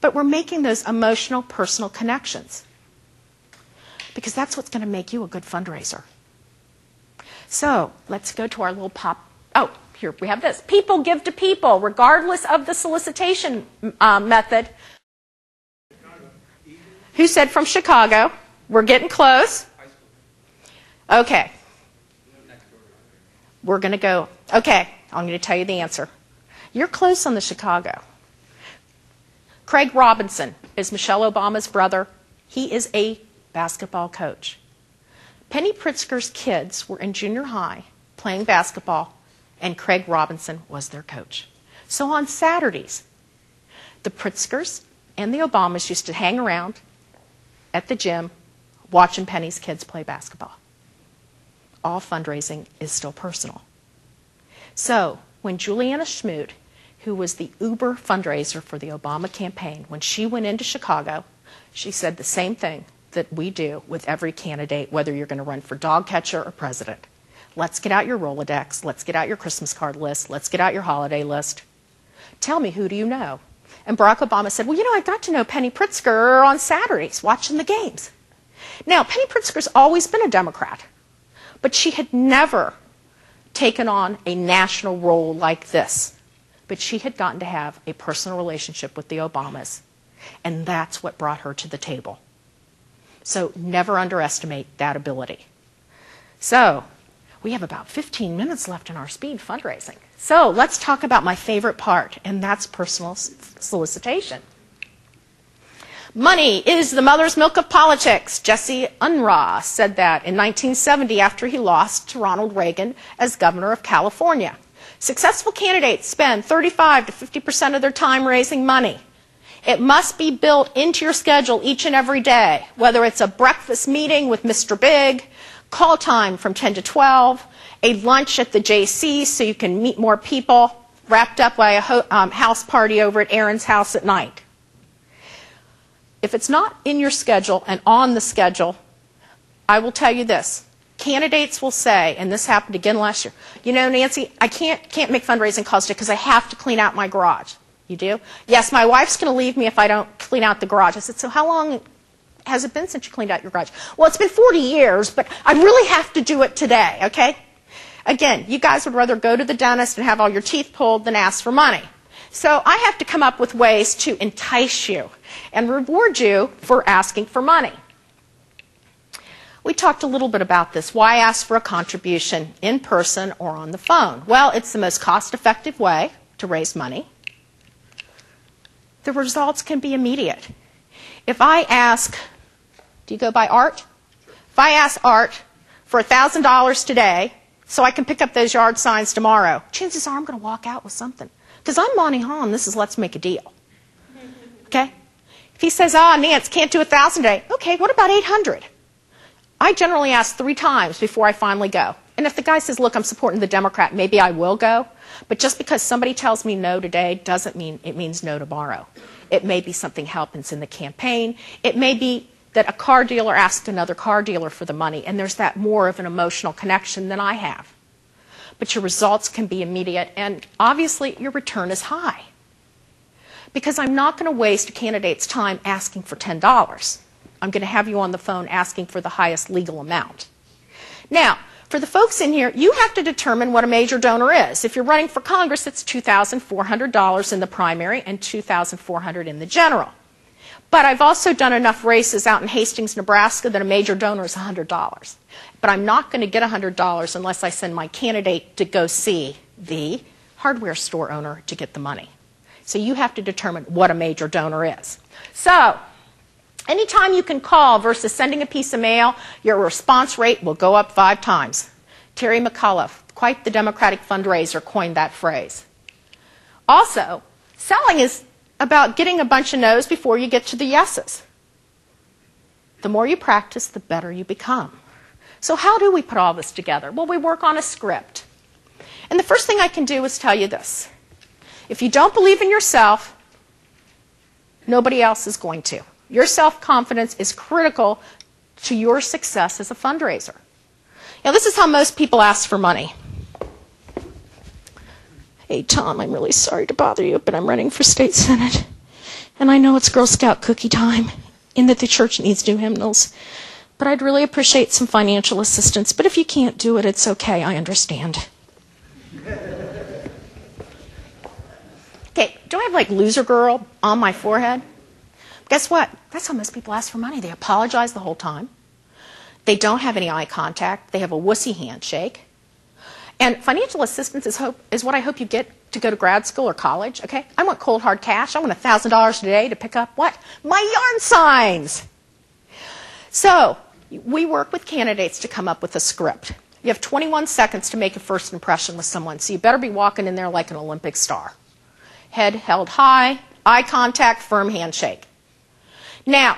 B: But we're making those emotional, personal connections. Because that's what's going to make you a good fundraiser. So, let's go to our little pop. Oh, here we have this. People give to people, regardless of the solicitation method. Who said from Chicago? We're getting close. Okay. We're going to go. Okay, I'm going to tell you the answer. You're close on the Chicago. Craig Robinson is Michelle Obama's brother. He is a basketball coach. Penny Pritzker's kids were in junior high playing basketball, and Craig Robinson was their coach. So on Saturdays, the Pritzkers and the Obamas used to hang around at the gym watching Penny's kids play basketball. All fundraising is still personal. So when Juliana Schmoot, who was the Uber fundraiser for the Obama campaign, when she went into Chicago, she said the same thing that we do with every candidate, whether you're going to run for dog catcher or president. Let's get out your Rolodex. Let's get out your Christmas card list. Let's get out your holiday list. Tell me, who do you know? And Barack Obama said, well, I got to know Penny Pritzker on Saturdays watching the games. Now, Penny Pritzker's always been a Democrat, but she had never taken on a national role like this. But she had gotten to have a personal relationship with the Obamas, and that's what brought her to the table. So never underestimate that ability. So we have about 15 minutes left in our speed fundraising. So let's talk about my favorite part, and that's personal solicitation. Money is the mother's milk of politics. Jesse Unruh said that in 1970 after he lost to Ronald Reagan as governor of California. Successful candidates spend 35 to 50% of their time raising money. It must be built into your schedule each and every day, whether it's a breakfast meeting with Mr. Big, call time from 10 to 12, a lunch at the JC so you can meet more people, wrapped up by a house party over at Aaron's house at night. If it's not in your schedule and on the schedule, I will tell you this. Candidates will say, and this happened again last year, Nancy, I can't make fundraising calls today because I have to clean out my garage. You do? Yes, my wife's going to leave me if I don't clean out the garage. I said, so how long has it been since you cleaned out your garage? Well, it's been 40 years, but I really have to do it today, okay? Again, you guys would rather go to the dentist and have all your teeth pulled than ask for money. So I have to come up with ways to entice you and reward you for asking for money. We talked a little bit about this. Why ask for a contribution in person or on the phone? Well, it's the most cost-effective way to raise money. The results can be immediate. If I ask, do you go by Art? If I ask Art for $1,000 today so I can pick up those yard signs tomorrow, chances are I'm going to walk out with something. Because I'm Monty Hahn, this is let's make a deal. Okay? If he says, Nance, can't do 1,000 today. Okay, what about 800? I generally ask 3 times before I finally go. And if the guy says, look, I'm supporting the Democrat, maybe I will go. But just because somebody tells me no today doesn't mean it means no tomorrow. It may be something happens in the campaign. It may be that a car dealer asked another car dealer for the money, and there's that more of an emotional connection than I have. But your results can be immediate, and obviously your return is high. Because I'm not going to waste a candidate's time asking for $10. I'm going to have you on the phone asking for the highest legal amount. Now, for the folks in here, you have to determine what a major donor is. If you're running for Congress, it's $2,400 in the primary and $2,400 in the general. But I've also done enough races out in Hastings, Nebraska that a major donor is $100. But I'm not going to get $100 unless I send my candidate to go see the hardware store owner to get the money. So you have to determine what a major donor is. So anytime you can call versus sending a piece of mail, your response rate will go up 5 times. Terry McAuliffe, quite the Democratic fundraiser, coined that phrase. Also, selling is about getting a bunch of no's before you get to the yeses. The more you practice, the better you become. So how do we put all this together? Well, we work on a script. And the first thing I can do is tell you this. If you don't believe in yourself, nobody else is going to. Your self-confidence is critical to your success as a fundraiser. Now, this is how most people ask for money. Hey, Tom, I'm really sorry to bother you, but I'm running for state senate. And I know it's Girl Scout cookie time, and that the church needs new hymnals. But I'd really appreciate some financial assistance. But if you can't do it, it's okay. I understand. Okay, do I have like loser girl on my forehead? Guess what? That's how most people ask for money. They apologize the whole time. They don't have any eye contact. They have a wussy handshake. And financial assistance is what I hope you get to go to grad school or college, okay? I want cold, hard cash. I want $1,000 today to pick up what? My yarn signs. So we work with candidates to come up with a script. You have 21 seconds to make a first impression with someone, so you better be walking in there like an Olympic star. Head held high, eye contact, firm handshake. Now,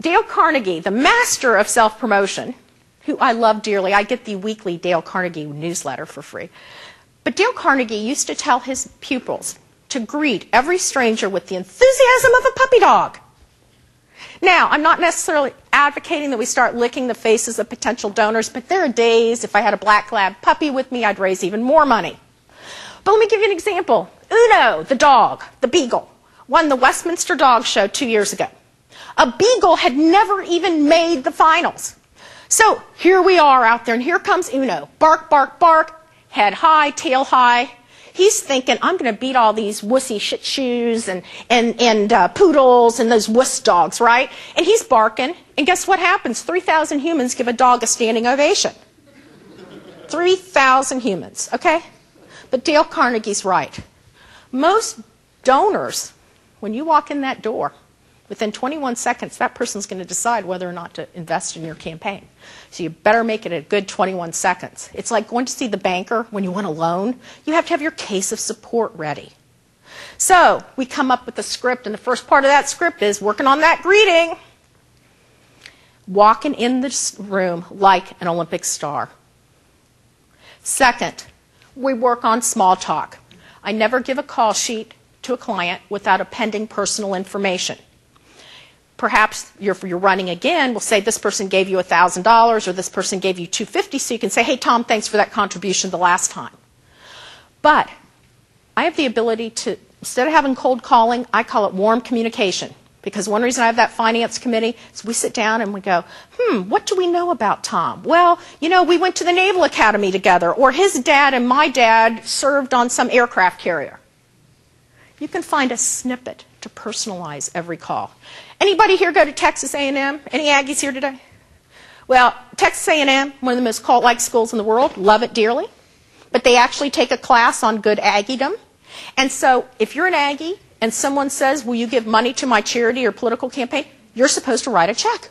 B: Dale Carnegie, the master of self-promotion, who I love dearly. I get the weekly Dale Carnegie newsletter for free. But Dale Carnegie used to tell his pupils to greet every stranger with the enthusiasm of a puppy dog. Now, I'm not necessarily advocating that we start licking the faces of potential donors, but there are days if I had a black lab puppy with me, I'd raise even more money. But let me give you an example. Uno, the dog, the beagle, won the Westminster Dog Show 2 years ago. A beagle had never even made the finals. So here we are out there, and here comes Uno. Bark, bark, bark, head high, tail high. He's thinking, I'm going to beat all these wussy shih tzus and poodles and those wuss dogs, right? And he's barking, and guess what happens? 3,000 humans give a dog a standing ovation. 3,000 humans, okay? But Dale Carnegie's right. Most donors, when you walk in that door, within 21 seconds, that person's going to decide whether or not to invest in your campaign. So you better make it a good 21 seconds. It's like going to see the banker when you want a loan. You have to have your case of support ready. So we come up with a script, and the first part of that script is working on that greeting. Walking in this room like an Olympic star. Second, we work on small talk. I never give a call sheet to a client without appending personal information. Perhaps you're running again, we'll say this person gave you $1,000 or this person gave you $250, so you can say, hey, Tom, thanks for that contribution the last time. But I have the ability to, instead of having cold calling, I call it warm communication. Because one reason I have that finance committee is we sit down and we go, what do we know about Tom? Well, you know, we went to the Naval Academy together, or his dad and my dad served on some aircraft carrier. You can find a snippet to personalize every call. Anybody here go to Texas A&M? Any Aggies here today? Well, Texas A&M, one of the most cult-like schools in the world, love it dearly. But they actually take a class on good Aggiedom. And so if you're an Aggie and someone says, will you give money to my charity or political campaign, you're supposed to write a check.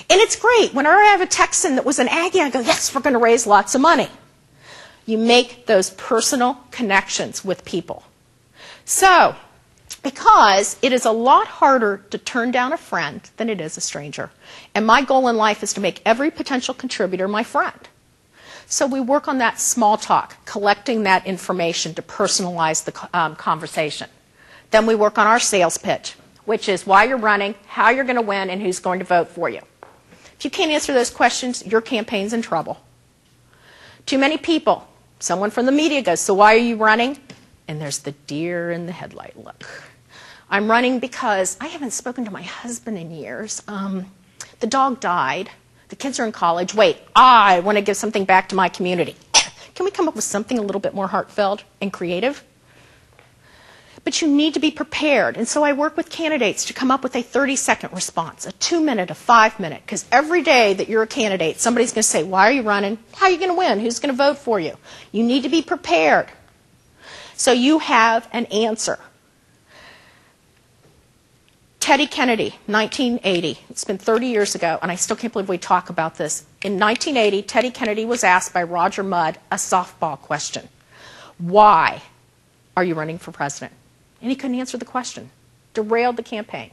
B: And it's great. Whenever I have a Texan that was an Aggie, I go, yes, we're going to raise lots of money. You make those personal connections with people. So, because it is a lot harder to turn down a friend than it is a stranger. And my goal in life is to make every potential contributor my friend. So we work on that small talk, collecting that information to personalize the conversation. Then we work on our sales pitch, which is why you're running, how you're going to win, and who's going to vote for you. If you can't answer those questions, your campaign's in trouble. Too many people, someone from the media goes, so why are you running? And there's the deer in the headlight look. I'm running because I haven't spoken to my husband in years. The dog died. The kids are in college. Wait, I want to give something back to my community. Can we come up with something a little bit more heartfelt and creative? But you need to be prepared. And so I work with candidates to come up with a 30-second response, a 2-minute, a 5-minute. Because every day that you're a candidate, somebody's going to say, why are you running? How are you going to win? Who's going to vote for you? You need to be prepared. So you have an answer. Teddy Kennedy, 1980. It's been 30 years ago, and I still can't believe we talk about this. In 1980, Teddy Kennedy was asked by Roger Mudd a softball question. Why are you running for president? And he couldn't answer the question. Derailed the campaign.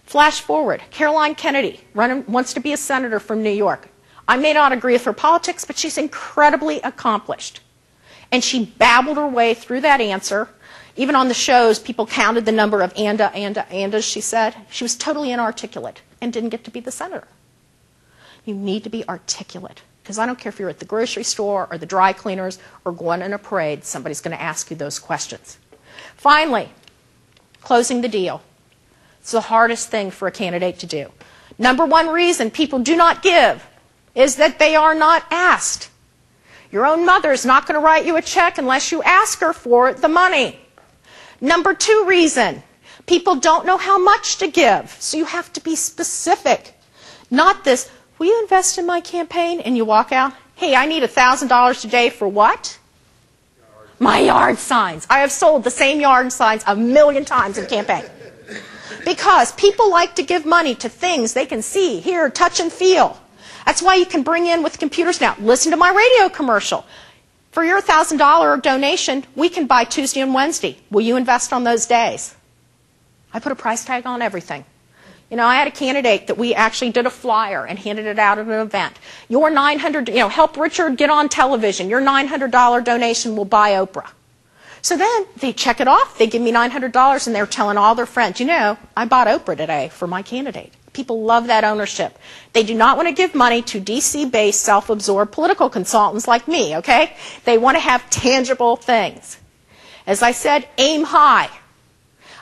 B: Flash forward, Caroline Kennedy wants to be a senator from New York. I may not agree with her politics, but she's incredibly accomplished. And she babbled her way through that answer. Even on the shows, people counted the number of andas she said. She was totally inarticulate and didn't get to be the senator. You need to be articulate. Because I don't care if you're at the grocery store or the dry cleaners or going in a parade, somebody's going to ask you those questions. Finally, closing the deal. It's the hardest thing for a candidate to do. Number one reason people do not give is that they are not asked. Your own mother is not going to write you a check unless you ask her for the money. Number two reason, people don't know how much to give, so you have to be specific. Not this, will you invest in my campaign? And you walk out, hey, I need $1,000 today for what? My yard signs. I have sold the same yard signs 1,000,000 times in campaign. Because people like to give money to things they can see, hear, touch, and feel. That's why you can bring in with computers now. Listen to my radio commercial. For your $1,000 donation, we can buy Tuesday and Wednesday. Will you invest on those days? I put a price tag on everything. You know, I had a candidate that we actually did a flyer and handed it out at an event. Your $900, help Richard get on television. Your $900 donation will buy Oprah. So then they check it off. They give me $900 and they're telling all their friends, I bought Oprah today for my candidate. People love that ownership. They do not want to give money to DC-based, self-absorbed political consultants like me, okay? They want to have tangible things. As I said, aim high.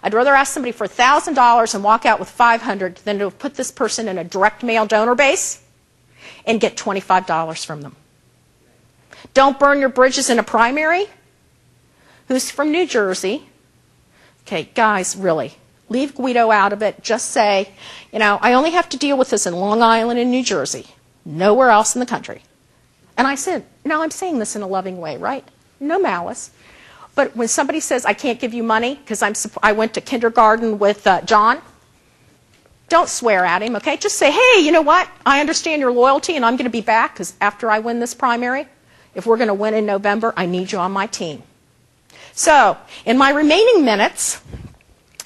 B: I'd rather ask somebody for $1,000 and walk out with $500 than to put this person in a direct mail donor base and get $25 from them. Don't burn your bridges in a primary. Who's from New Jersey? Okay, guys, really. Leave Guido out of it. Just say, I only have to deal with this in Long Island and New Jersey. Nowhere else in the country. And I said, now I'm saying this in a loving way, right? No malice. But when somebody says, I can't give you money because I went to kindergarten with John, don't swear at him, okay? Just say, hey, you know what? I understand your loyalty and I'm going to be back because after I win this primary, if we're going to win in November, I need you on my team. So, in my remaining minutes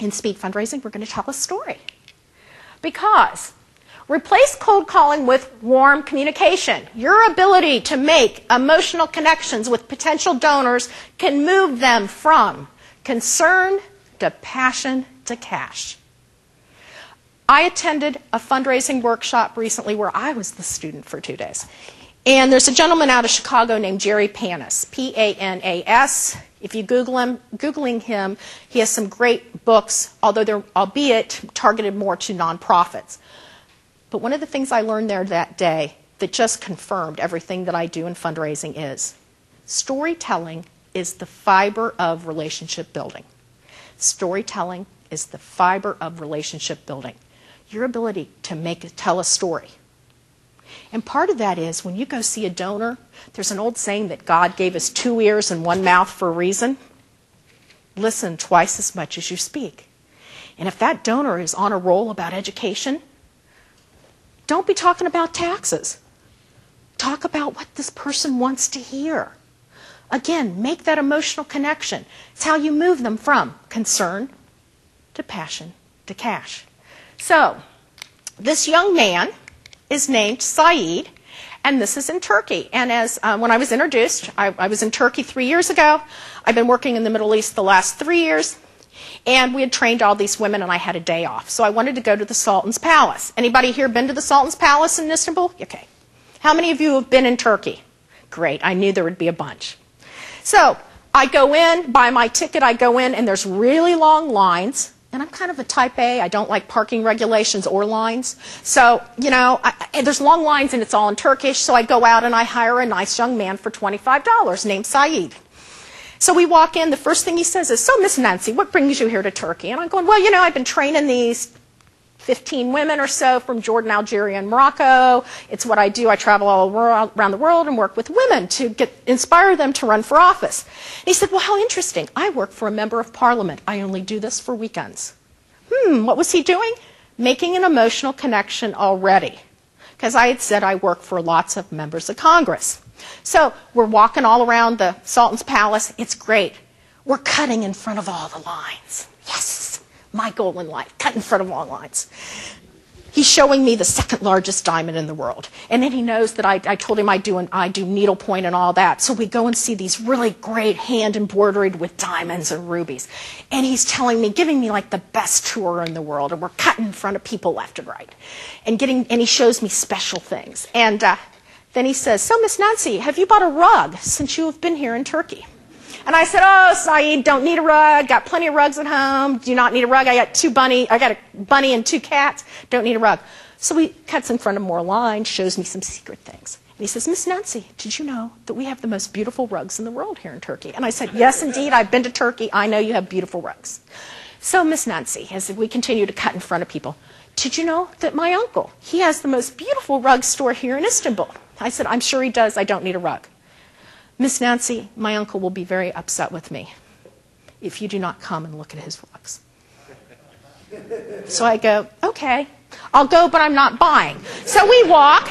B: in speed fundraising, we're going to tell a story. Because replace cold calling with warm communication. Your ability to make emotional connections with potential donors can move them from concern to passion to cash. I attended a fundraising workshop recently where I was the student for 2 days. And there's a gentleman out of Chicago named Jerry Panas, P-A-N-A-S. If you Googling him, he has some great books, although they're albeit targeted more to nonprofits. But one of the things I learned there that day that just confirmed everything that I do in fundraising is storytelling is the fiber of relationship building. Storytelling is the fiber of relationship building. Your ability to tell a story. And part of that is when you go see a donor, there's an old saying that God gave us 2 ears and 1 mouth for a reason. Listen twice as much as you speak. And if that donor is on a roll about education, don't be talking about taxes. Talk about what this person wants to hear. Again, make that emotional connection. It's how you move them from concern to passion to cash. So, this young man is named Saeed, and this is in Turkey. And as when I was introduced, I was in Turkey 3 years ago. I've been working in the Middle East the last 3 years. And we had trained all these women, and I had a day off. So I wanted to go to the Sultan's Palace. Anybody here been to the Sultan's Palace in Istanbul? Okay. How many of you have been in Turkey? Great. I knew there would be a bunch. So I go in, buy my ticket, I go in, and there's really long lines. And I'm kind of a type A. I don't like parking regulations or lines. So, and there's long lines, and it's all in Turkish. So I go out, and I hire a nice young man for $25 named Saeed. So we walk in, the first thing he says is, so Miss Nancy, what brings you here to Turkey? And I'm going, well, I've been training these 15 women or so from Jordan, Algeria, and Morocco. It's what I do. I travel all around the world and work with women to inspire them to run for office. And he said, well, how interesting. I work for a member of parliament. I only do this for weekends. What was he doing? Making an emotional connection already. Because I had said I work for lots of members of Congress. So we're walking all around the Sultan's Palace. It's great. We're cutting in front of all the lines. Yes, my goal in life, cut in front of all lines. He's showing me the second largest diamond in the world. And then he knows that I told him I do needlepoint and all that. So we go and see these really great hand embroidered with diamonds and rubies. And he's telling me, giving me like the best tour in the world. And we're cutting in front of people left and right. And he shows me special things. And then he says, so Miss Nancy, have you bought a rug since you have been here in Turkey? And I said, oh, Saeed, don't need a rug. Got plenty of rugs at home. Do not need a rug. I got a bunny and 2 cats. Don't need a rug. So he cuts in front of more lines, shows me some secret things. And he says, Miss Nancy, did you know that we have the most beautiful rugs in the world here in Turkey? And I said, yes, indeed. I've been to Turkey. I know you have beautiful rugs. So Miss Nancy, as we continue to cut in front of people, did you know that my uncle, he has the most beautiful rug store here in Istanbul? I said, I'm sure he does. I don't need a rug. Miss Nancy, my uncle will be very upset with me if you do not come and look at his rugs. So I go, okay, I'll go, but I'm not buying. So we walk,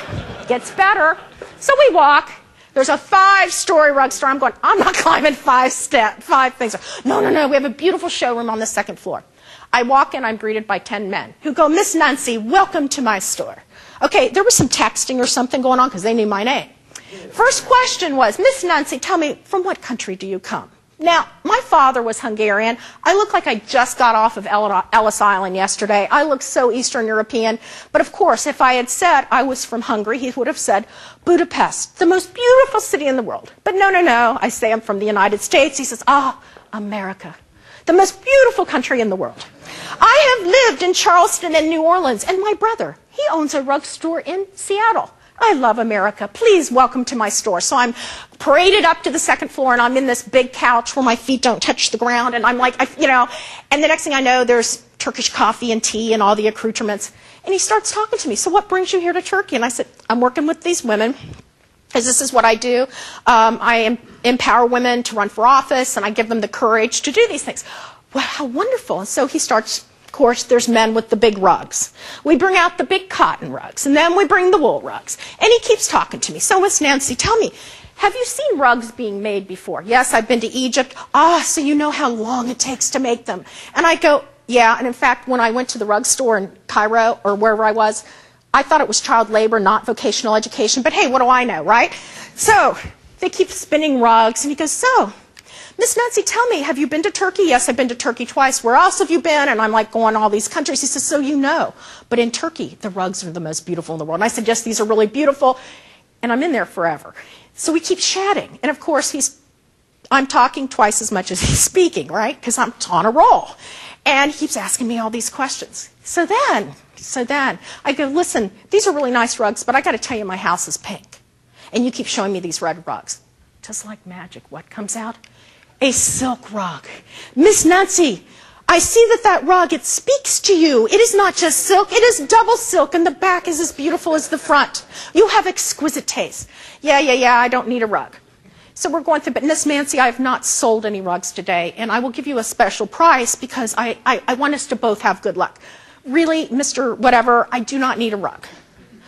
B: gets better. So we walk. There's a 5-story rug store. I'm going, I'm not climbing 5 things. No, we have a beautiful showroom on the 2nd floor. I walk in, I'm greeted by 10 men who go, Miss Nancy, welcome to my store. Okay, there was some texting or something going on because they knew my name. First question was, Miss Nancy, tell me, from what country do you come? Now, my father was Hungarian. I look like I just got off of Ellis Island yesterday. I look so Eastern European. But of course, if I had said I was from Hungary, he would have said, Budapest, the most beautiful city in the world. But no, I say I'm from the United States. He says, America, the most beautiful country in the world. I have lived in Charleston and New Orleans, and my brother, he owns a rug store in Seattle. I love America. Please welcome to my store. So I'm paraded up to the 2nd floor, and I'm in this big couch where my feet don't touch the ground. And I'm like, and the next thing I know, there's Turkish coffee and tea and all the accoutrements. And he starts talking to me. So what brings you here to Turkey? And I said, I'm working with these women, because this is what I do. I empower women to run for office, and I give them the courage to do these things. Well, how wonderful. And so he starts. Of course, there's men with the big rugs. We bring out the big cotton rugs, and then we bring the wool rugs. And he keeps talking to me. So, Miss Nancy, tell me, have you seen rugs being made before? Yes, I've been to Egypt. So you know how long it takes to make them. And I go, yeah. And in fact, when I went to the rug store in Cairo, or wherever I was, I thought it was child labor, not vocational education. But hey, what do I know, right? So they keep spinning rugs, and he goes, so, Miss Nancy, tell me, have you been to Turkey? Yes, I've been to Turkey twice. Where else have you been? And I'm like going all these countries. He says, so you know. But in Turkey, the rugs are the most beautiful in the world. And I said, yes, these are really beautiful. And I'm in there forever. So we keep chatting. And of course, I'm talking twice as much as he's speaking, right? Because I'm on a roll. And he keeps asking me all these questions. So then I go, listen, these are really nice rugs, but I got to tell you, my house is pink. And you keep showing me these red rugs. Just like magic, what comes out? A silk rug. Miss Nancy, I see that rug, it speaks to you. It is not just silk, it is double silk, and the back is as beautiful as the front. You have exquisite taste. Yeah, I don't need a rug. So we're going through, but Miss Nancy, I have not sold any rugs today, and I will give you a special price because I want us to both have good luck. Really, Mr. Whatever, I do not need a rug.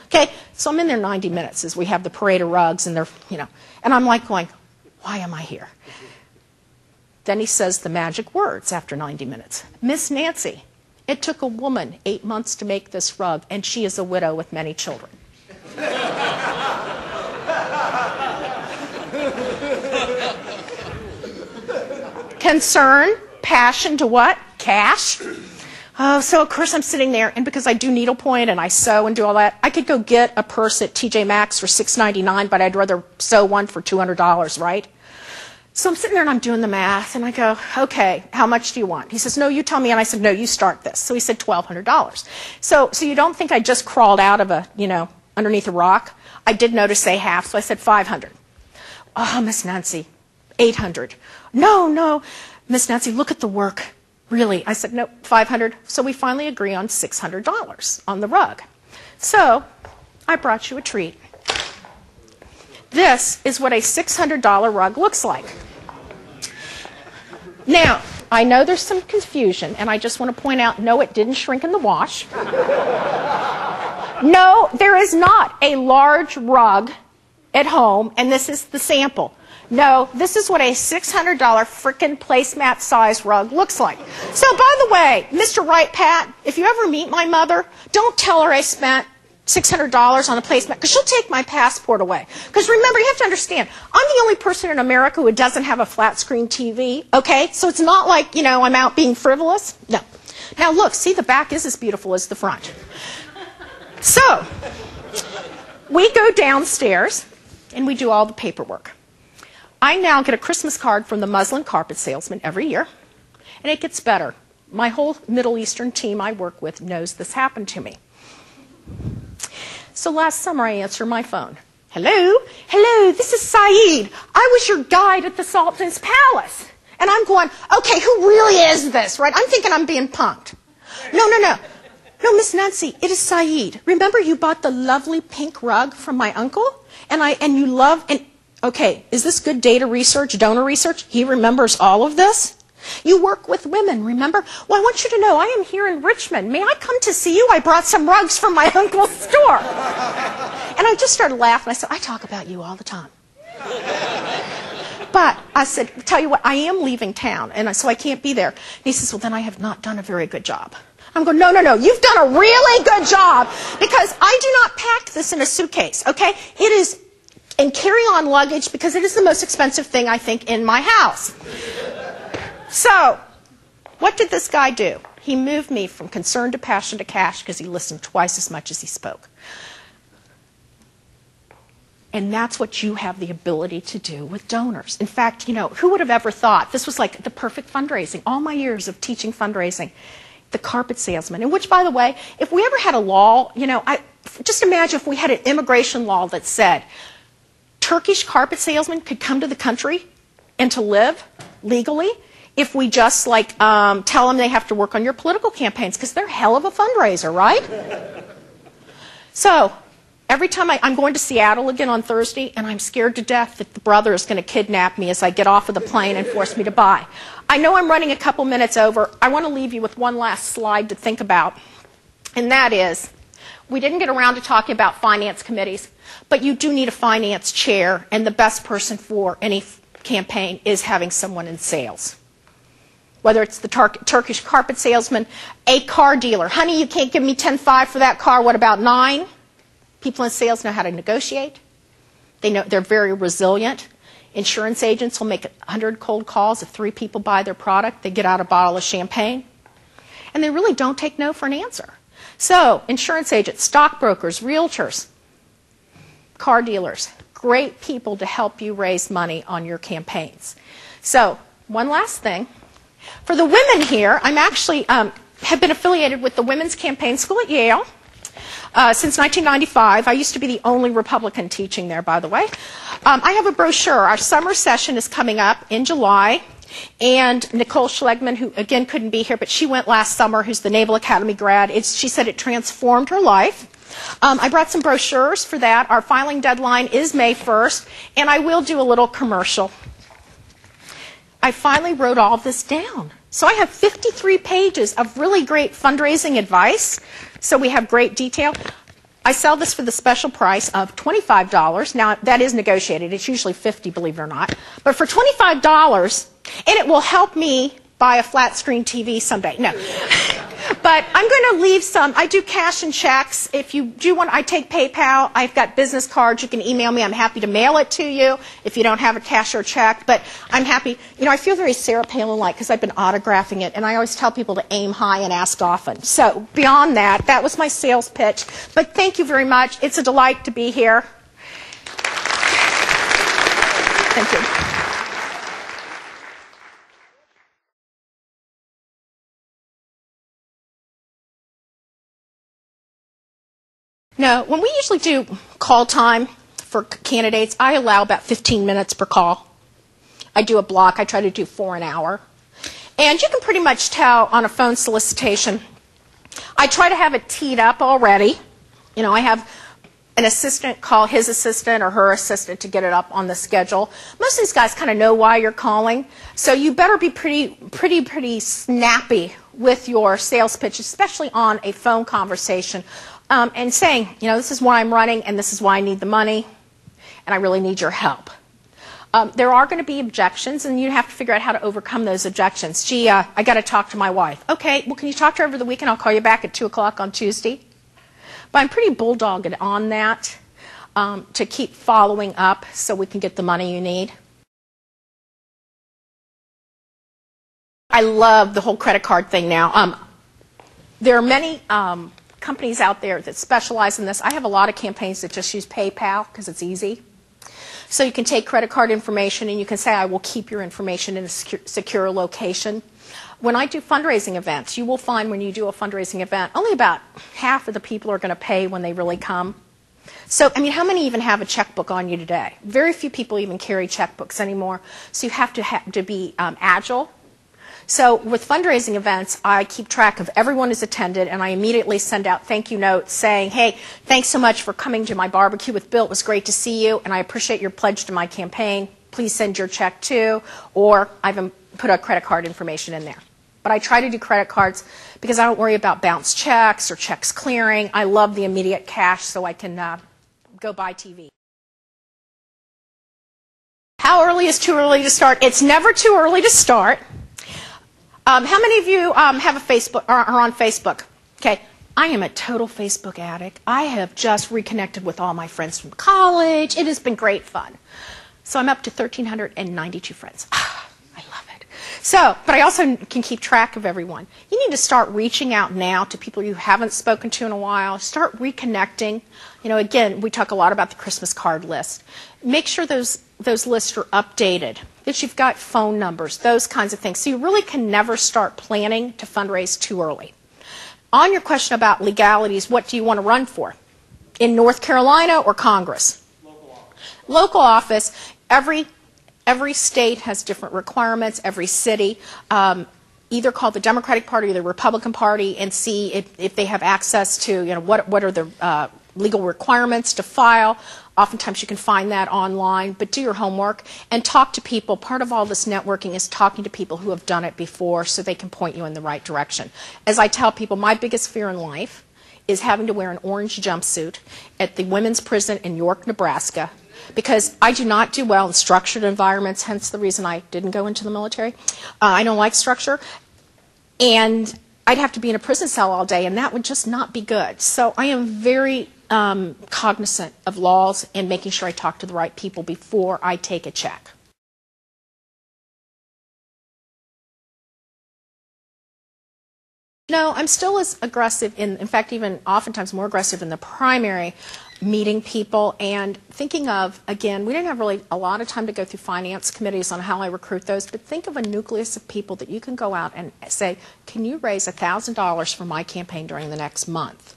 B: Okay, so I'm in there 90 minutes as we have the parade of rugs, and and I'm like going, why am I here? Then he says the magic words after 90 minutes. Miss Nancy, it took a woman 8 months to make this rug, and she is a widow with many children. Concern, passion to what? Cash. So of course I'm sitting there, and because I do needlepoint and I sew and do all that, I could go get a purse at TJ Maxx for $6.99, but I'd rather sew one for $200, right? So I'm sitting there and I'm doing the math, and I go, okay, how much do you want? He says, no, you tell me. And I said, no, you start this. So he said $1,200. So you don't think I just crawled out of underneath a rock? I did notice say half, so I said 500. Oh, Miss Nancy, 800. No, Miss Nancy, look at the work. Really? I said, no, 500. So we finally agree on $600 on the rug. So I brought you a treat. This is what a $600 rug looks like. Now, I know there's some confusion, and I just want to point out, no, it didn't shrink in the wash. No, there is not a large rug at home, and this is the sample. No, this is what a $600 frickin' placemat size rug looks like. So by the way, Mr. Right Pat, if you ever meet my mother, don't tell her I spent $600 on a placemat, because she'll take my passport away. Because remember, you have to understand, I'm the only person in America who doesn't have a flat screen TV, okay? So it's not like, I'm out being frivolous. No. Now look, see, the back is as beautiful as the front. So, we go downstairs, and we do all the paperwork. I now get a Christmas card from the muslin carpet salesman every year, and it gets better. My whole Middle Eastern team I work with knows this happened to me. So last summer I answer my phone. Hello, this is Saeed. I was your guide at the Sultan's Palace. And I'm going, okay, who really is this, right? I'm thinking I'm being punked. No, Miss Nancy, it is Saeed. Remember you bought the lovely pink rug from my uncle? And you love, okay, is this good data research, donor research? He remembers all of this? You work with women, remember? Well, I want you to know, I am here in Richmond. May I come to see you? I brought some rugs from my uncle's store. And I just started laughing. I said, I talk about you all the time. But I said, tell you what, I am leaving town, and so I can't be there. And he says, well, then I have not done a very good job. I'm going, no, you've done a really good job, because I do not pack this in a suitcase, okay? It is in carry-on luggage, because it is the most expensive thing, I think, in my house. So, what did this guy do? He moved me from concern to passion to cash, because he listened twice as much as he spoke. And that's what you have the ability to do with donors. In fact, who would have ever thought this was like the perfect fundraising? All my years of teaching fundraising, the carpet salesman. And which, by the way, if we ever had a law, just imagine if we had an immigration law that said Turkish carpet salesmen could come to the country and to live legally if we just tell them they have to work on your political campaigns, because they're hell of a fundraiser, right? So, every time I'm going to Seattle again on Thursday, and I'm scared to death that the brother is going to kidnap me as I get off of the plane and force me to buy. I know I'm running a couple minutes over. I want to leave you with one last slide to think about, and that is, we didn't get around to talking about finance committees, but you do need a finance chair, and the best person for any campaign is having someone in sales. Whether it's the Turkish carpet salesman, a car dealer. Honey, you can't give me 10.5 for that car. What about 9? People in sales know how to negotiate. They're very resilient. Insurance agents will make 100 cold calls. If 3 people buy their product, they get out a bottle of champagne. And they really don't take no for an answer. So, insurance agents, stockbrokers, realtors, car dealers, great people to help you raise money on your campaigns. So, one last thing. For the women here, I'm actually have been affiliated with the Women's Campaign School at Yale since 1995. I used to be the only Republican teaching there, by the way. I have a brochure. Our summer session is coming up in July. And Nicole Schlegman, who again couldn't be here, but she went last summer, who's the Naval Academy grad, she said it transformed her life. I brought some brochures for that. Our filing deadline is May 1st, and I will do a little commercial. I finally wrote all this down. So I have 53 pages of really great fundraising advice. So we have great detail. I sell this for the special price of $25. Now, that is negotiated. It's usually $50, believe it or not. But for $25, and it will help me buy a flat screen TV someday. No. But I'm going to leave some. I do cash and checks. If you do want, I take PayPal. I've got business cards. You can email me. I'm happy to mail it to you if you don't have a cash or check. But I'm happy. I feel very Sarah Palin-like because I've been autographing it. And I always tell people to aim high and ask often. So beyond that, that was my sales pitch. But thank you very much. It's a delight to be here. Thank you. No, when we usually do call time for candidates, I allow about 15 minutes per call. I do a block. I try to do 4 an hour. And you can pretty much tell on a phone solicitation, I try to have it teed up already. I have an assistant call his assistant or her assistant to get it up on the schedule. Most of these guys kind of know why you're calling. So you better be pretty snappy with your sales pitch, especially on a phone conversation. And saying, this is why I'm running, and this is why I need the money, and I really need your help. There are going to be objections, and you have to figure out how to overcome those objections. Gee, I got to talk to my wife. Okay, well, can you talk to her over the weekend? I'll call you back at 2 o'clock on Tuesday. But I'm pretty bulldogged on that to keep following up so we can get the money you need. I love the whole credit card thing now. There are many companies out there that specialize in this. I have a lot of campaigns that just use PayPal because it's easy. So you can take credit card information and you can say, I will keep your information in a secure location. When I do fundraising events, you will find when you do a fundraising event, only about half of the people are going to pay when they really come. So, I mean, how many even have a checkbook on you today? Very few people even carry checkbooks anymore. So you have to be agile. So with fundraising events, I keep track of everyone who's attended, and I immediately send out thank you notes saying, hey, thanks so much for coming to my barbecue with Bill. It was great to see you, and I appreciate your pledge to my campaign. Please send your check too, or I've put a credit card information in there. But I try to do credit cards because I don't worry about bounced checks or checks clearing. I love the immediate cash so I can go buy TV. How early is too early to start? It's never too early to start. How many of you have a Facebook or are on Facebook? Okay, I am a total Facebook addict. I have just reconnected with all my friends from college. It has been great fun. So I'm up to 1,392 friends. I love it. So, but I also can keep track of everyone. You need to start reaching out now to people you haven't spoken to in a while. Start reconnecting. You know, again, we talk a lot about the Christmas card list. Make sure those lists are updated, that you've got phone numbers, those kinds of things. So you really can never start planning to fundraise too early. On your question about legalities, what do you want to run for? In North Carolina or Congress?
D: Local office.
B: Local office. Every state has different requirements, every city. Either call the Democratic Party or the Republican Party and see if they have access to, you know, what are the legal requirements to file. Oftentimes you can find that online, but do your homework and talk to people. Part of all this networking is talking to people who have done it before so they can point you in the right direction. As I tell people, my biggest fear in life is having to wear an orange jumpsuit at the women's prison in York, Nebraska, because I do not do well in structured environments, hence the reason I didn't go into the military. I don't like structure, and I'd have to be in a prison cell all day, and that would just not be good. So I am very cognizant of laws and making sure I talk to the right people before I take a check. No, I'm still as aggressive in fact, even oftentimes more aggressive in the primary, meeting people and thinking of, again, we didn't have really a lot of time to go through finance committees on how I recruit those, but think of a nucleus of people that you can go out and say, can you raise $1,000 for my campaign during the next month?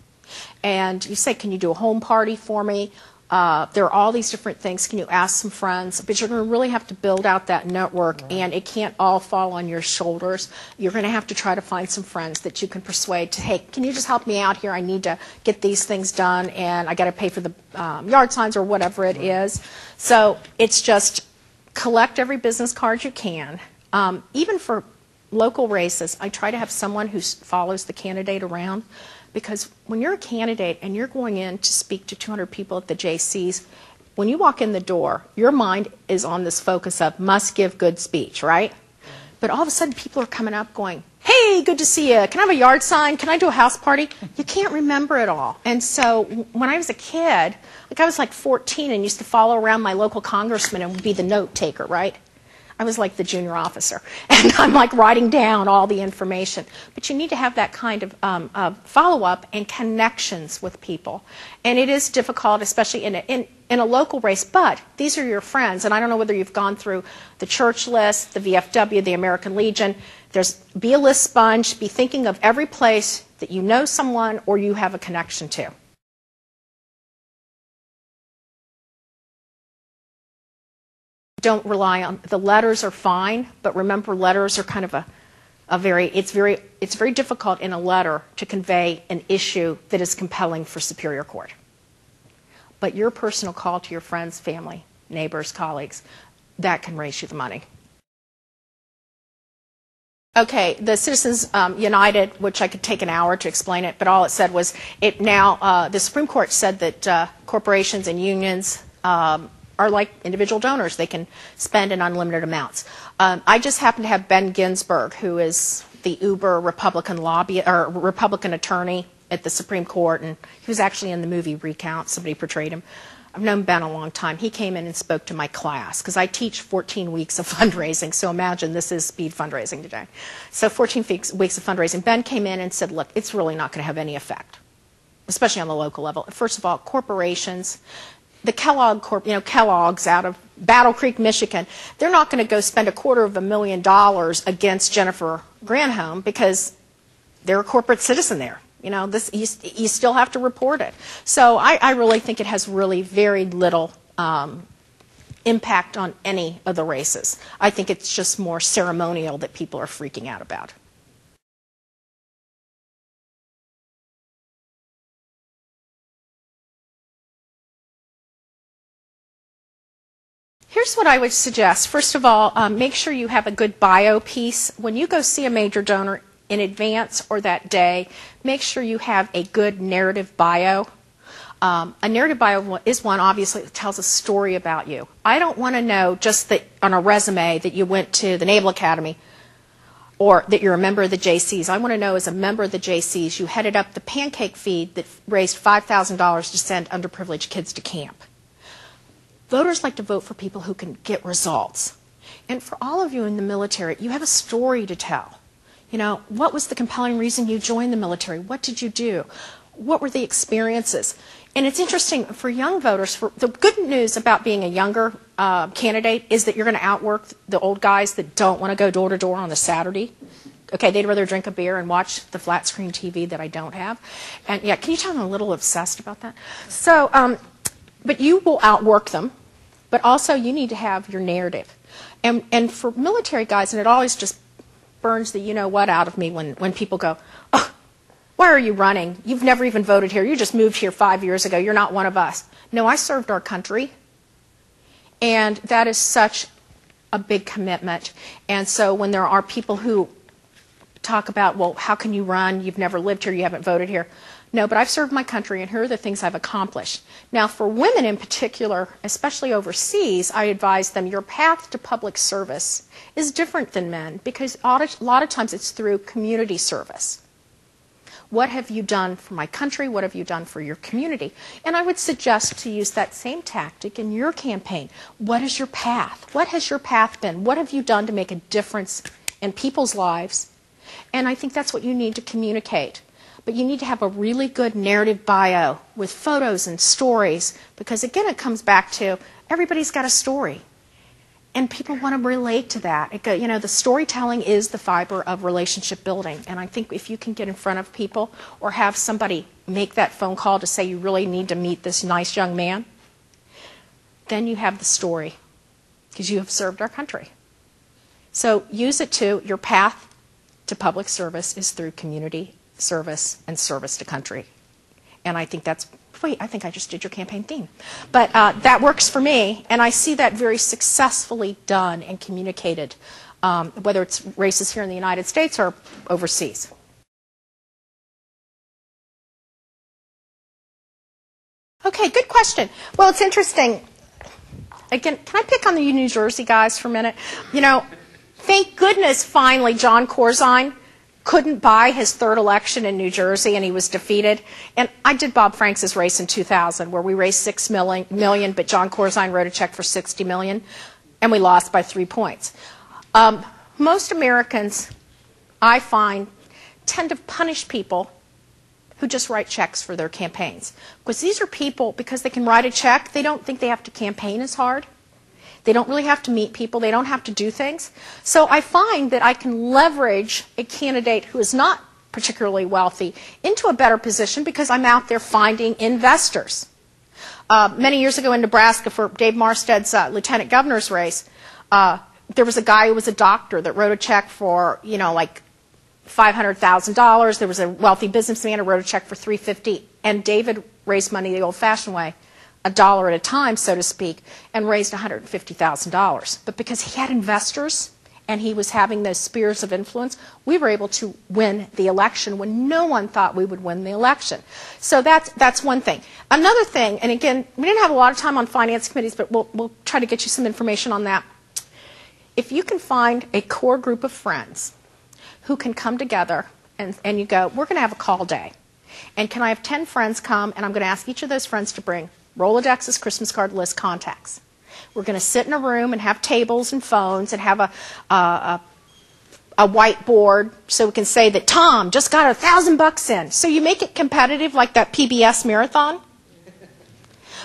B: And you say, can you do a home party for me? There are all these different things. Can you ask some friends? But you're going to really have to build out that network, and it can't all fall on your shoulders. You're going to have to try to find some friends that you can persuade to, hey, can you just help me out here? I need to get these things done, and I got to pay for the yard signs or whatever it is. So it's just collect every business card you can. Even for local races, I try to have someone who follows the candidate around. Because when you're a candidate and you're going in to speak to 200 people at the JCs, when you walk in the door, your mind is on this focus of must give good speech, right? But all of a sudden people are coming up going, hey, good to see you. Can I have a yard sign? Can I do a house party? You can't remember it all. And so when I was a kid, like I was like 14 and used to follow around my local congressman and be the note taker, right? I was like the junior officer, and I'm like writing down all the information. But you need to have that kind of follow-up and connections with people. And it is difficult, especially in a local race, but these are your friends. And I don't know whether you've gone through the church list, the VFW, the American Legion. Be a list sponge. Be thinking of every place that you know someone or you have a connection to. Don't rely on the letters are fine, but remember letters are kind of it's very difficult in a letter to convey an issue that is compelling for Superior Court. But your personal call to your friends, family, neighbors, colleagues, that can raise you the money. Okay, the Citizens United, which I could take an hour to explain it, but all it said was the Supreme Court said that corporations and unions are like individual donors. They can spend in unlimited amounts. I just happen to have Ben Ginsburg, who is the uber Republican Republican attorney at the Supreme Court, and he was actually in the movie Recount. Somebody portrayed him. I've known Ben a long time. He came in and spoke to my class because I teach 14 weeks of fundraising. So imagine this is speed fundraising today. So 14 weeks of fundraising. Ben came in and said, look, it's really not going to have any effect, especially on the local level. First of all, corporations, the Kellogg's out of Battle Creek, Michigan, they're not going to go spend $250,000 against Jennifer Granholm because they're a corporate citizen there. You know, you still have to report it. So I really think it has really very little impact on any of the races. I think it's just more ceremonial that people are freaking out about. Here's what I would suggest. First of all, make sure you have a good bio piece. When you go see a major donor in advance or that day, make sure you have a good narrative bio. A narrative bio is one, obviously, that tells a story about you. I don't want to know just that on a resume that you went to the Naval Academy or that you're a member of the JCs. I want to know as a member of the JCs, you headed up the pancake feed that raised $5,000 to send underprivileged kids to camp. Voters like to vote for people who can get results. And for all of you in the military, you have a story to tell. You know, what was the compelling reason you joined the military? What did you do? What were the experiences? And it's interesting for young voters, the good news about being a younger candidate is that you're going to outwork the old guys that don't want to go door to door on a Saturday. Okay, they'd rather drink a beer and watch the flat screen TV that I don't have. And yeah, can you tell I'm a little obsessed about that? So, but you will outwork them, but also you need to have your narrative. And for military guys, and it always just burns the you-know-what out of me when people go, oh, why are you running? You've never even voted here. You just moved here 5 years ago. You're not one of us. No, I served our country. And that is such a big commitment. And so when there are people who talk about, well, how can you run? You've never lived here. You haven't voted here. No, but I've served my country, and here are the things I've accomplished. Now, for women in particular, especially overseas, I advise them your path to public service is different than men because a lot of times it's through community service. What have you done for my country? What have you done for your community? And I would suggest to use that same tactic in your campaign. What is your path? What has your path been? What have you done to make a difference in people's lives? And I think that's what you need to communicate. But you need to have a really good narrative bio with photos and stories because, again, it comes back to everybody's got a story. And people want to relate to that. The storytelling is the fiber of relationship building. And I think if you can get in front of people or have somebody make that phone call to say you really need to meet this nice young man, then you have the story because you have served our country. So use it to your path to public service is through community service and service to country. And I think that's, wait, I think I just did your campaign theme. But that works for me, and I see that very successfully done and communicated, whether it's races here in the United States or overseas. Okay, good question. Well, it's interesting. Again, can I pick on the New Jersey guys for a minute? You know, thank goodness finally John Corzine couldn't buy his third election in New Jersey, and he was defeated. And I did Bob Franks' race in 2000, where we raised $6 million, but John Corzine wrote a check for $60 million, and we lost by 3 points. Most Americans, I find, tend to punish people who just write checks for their campaigns. Because these are people, because they can write a check, they don't think they have to campaign as hard. They don't really have to meet people. They don't have to do things. So I find that I can leverage a candidate who is not particularly wealthy into a better position because I'm out there finding investors. Many years ago in Nebraska for Dave Marsted's lieutenant governor's race, there was a guy who was a doctor that wrote a check for, like $500,000. There was a wealthy businessman who wrote a check for $350,000. And David raised money the old-fashioned way, $1 at a time, so to speak, and raised $150,000. But because he had investors and he was having those spheres of influence, we were able to win the election when no one thought we would win the election. So that's one thing. Another thing, and again, we didn't have a lot of time on finance committees, but we'll try to get you some information on that. If you can find a core group of friends who can come together and you go, we're going to have a call day. And can I have 10 friends come, and I'm going to ask each of those friends to bring Rolodexes, Christmas card list, contacts. We're going to sit in a room and have tables and phones and have a whiteboard so we can say that Tom just got $1,000 in. So you make it competitive like that PBS marathon.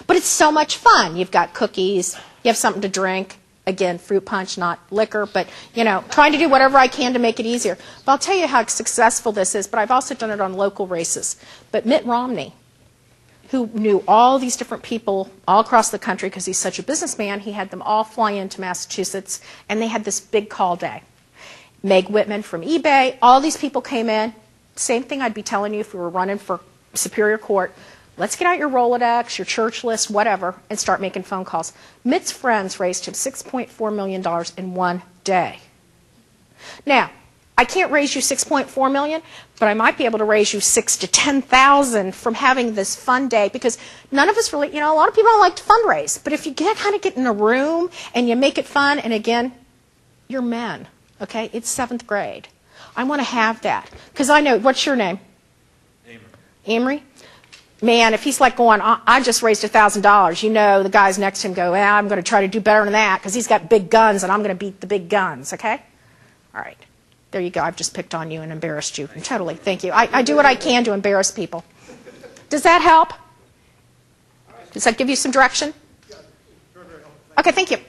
B: But it's so much fun. You've got cookies, you have something to drink. Again, fruit punch, not liquor, but, you know, trying to do whatever I can to make it easier. But I'll tell you how successful this is, but I've also done it on local races. But Mitt Romney, who knew all these different people all across the country because he's such a businessman, he had them all fly into Massachusetts, and they had this big call day. Meg Whitman from eBay, all these people came in. Same thing I'd be telling you if we were running for Superior Court. Let's get out your Rolodex, your church list, whatever, and start making phone calls. Mitt's friends raised him $6.4 million in one day. Now, I can't raise you $6.4 million, but I might be able to raise you $6,000 to $10,000 from having this fun day, because none of us really, you know, a lot of people don't like to fundraise, but if you kind of get in a room and you make it fun, and again, you're men, okay? It's 7th grade. I want to have that, because I know, what's your name? Amory. Man, if he's like going, I just raised $1,000, you know the guys next to him go, well, I'm going to try to do better than that because he's got big guns and I'm going to beat the big guns, okay? All right. There you go. I've just picked on you and embarrassed you. Totally. Thank you. I do what I can to embarrass people. Does that help? Does that give you some direction?
C: Yeah, very, very helpful.
B: Okay, thank you.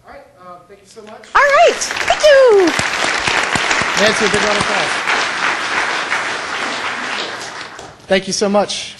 C: All right, thank you so much.
B: All right. Thank you.
A: Nancy, a big round of applause. Thank you so much.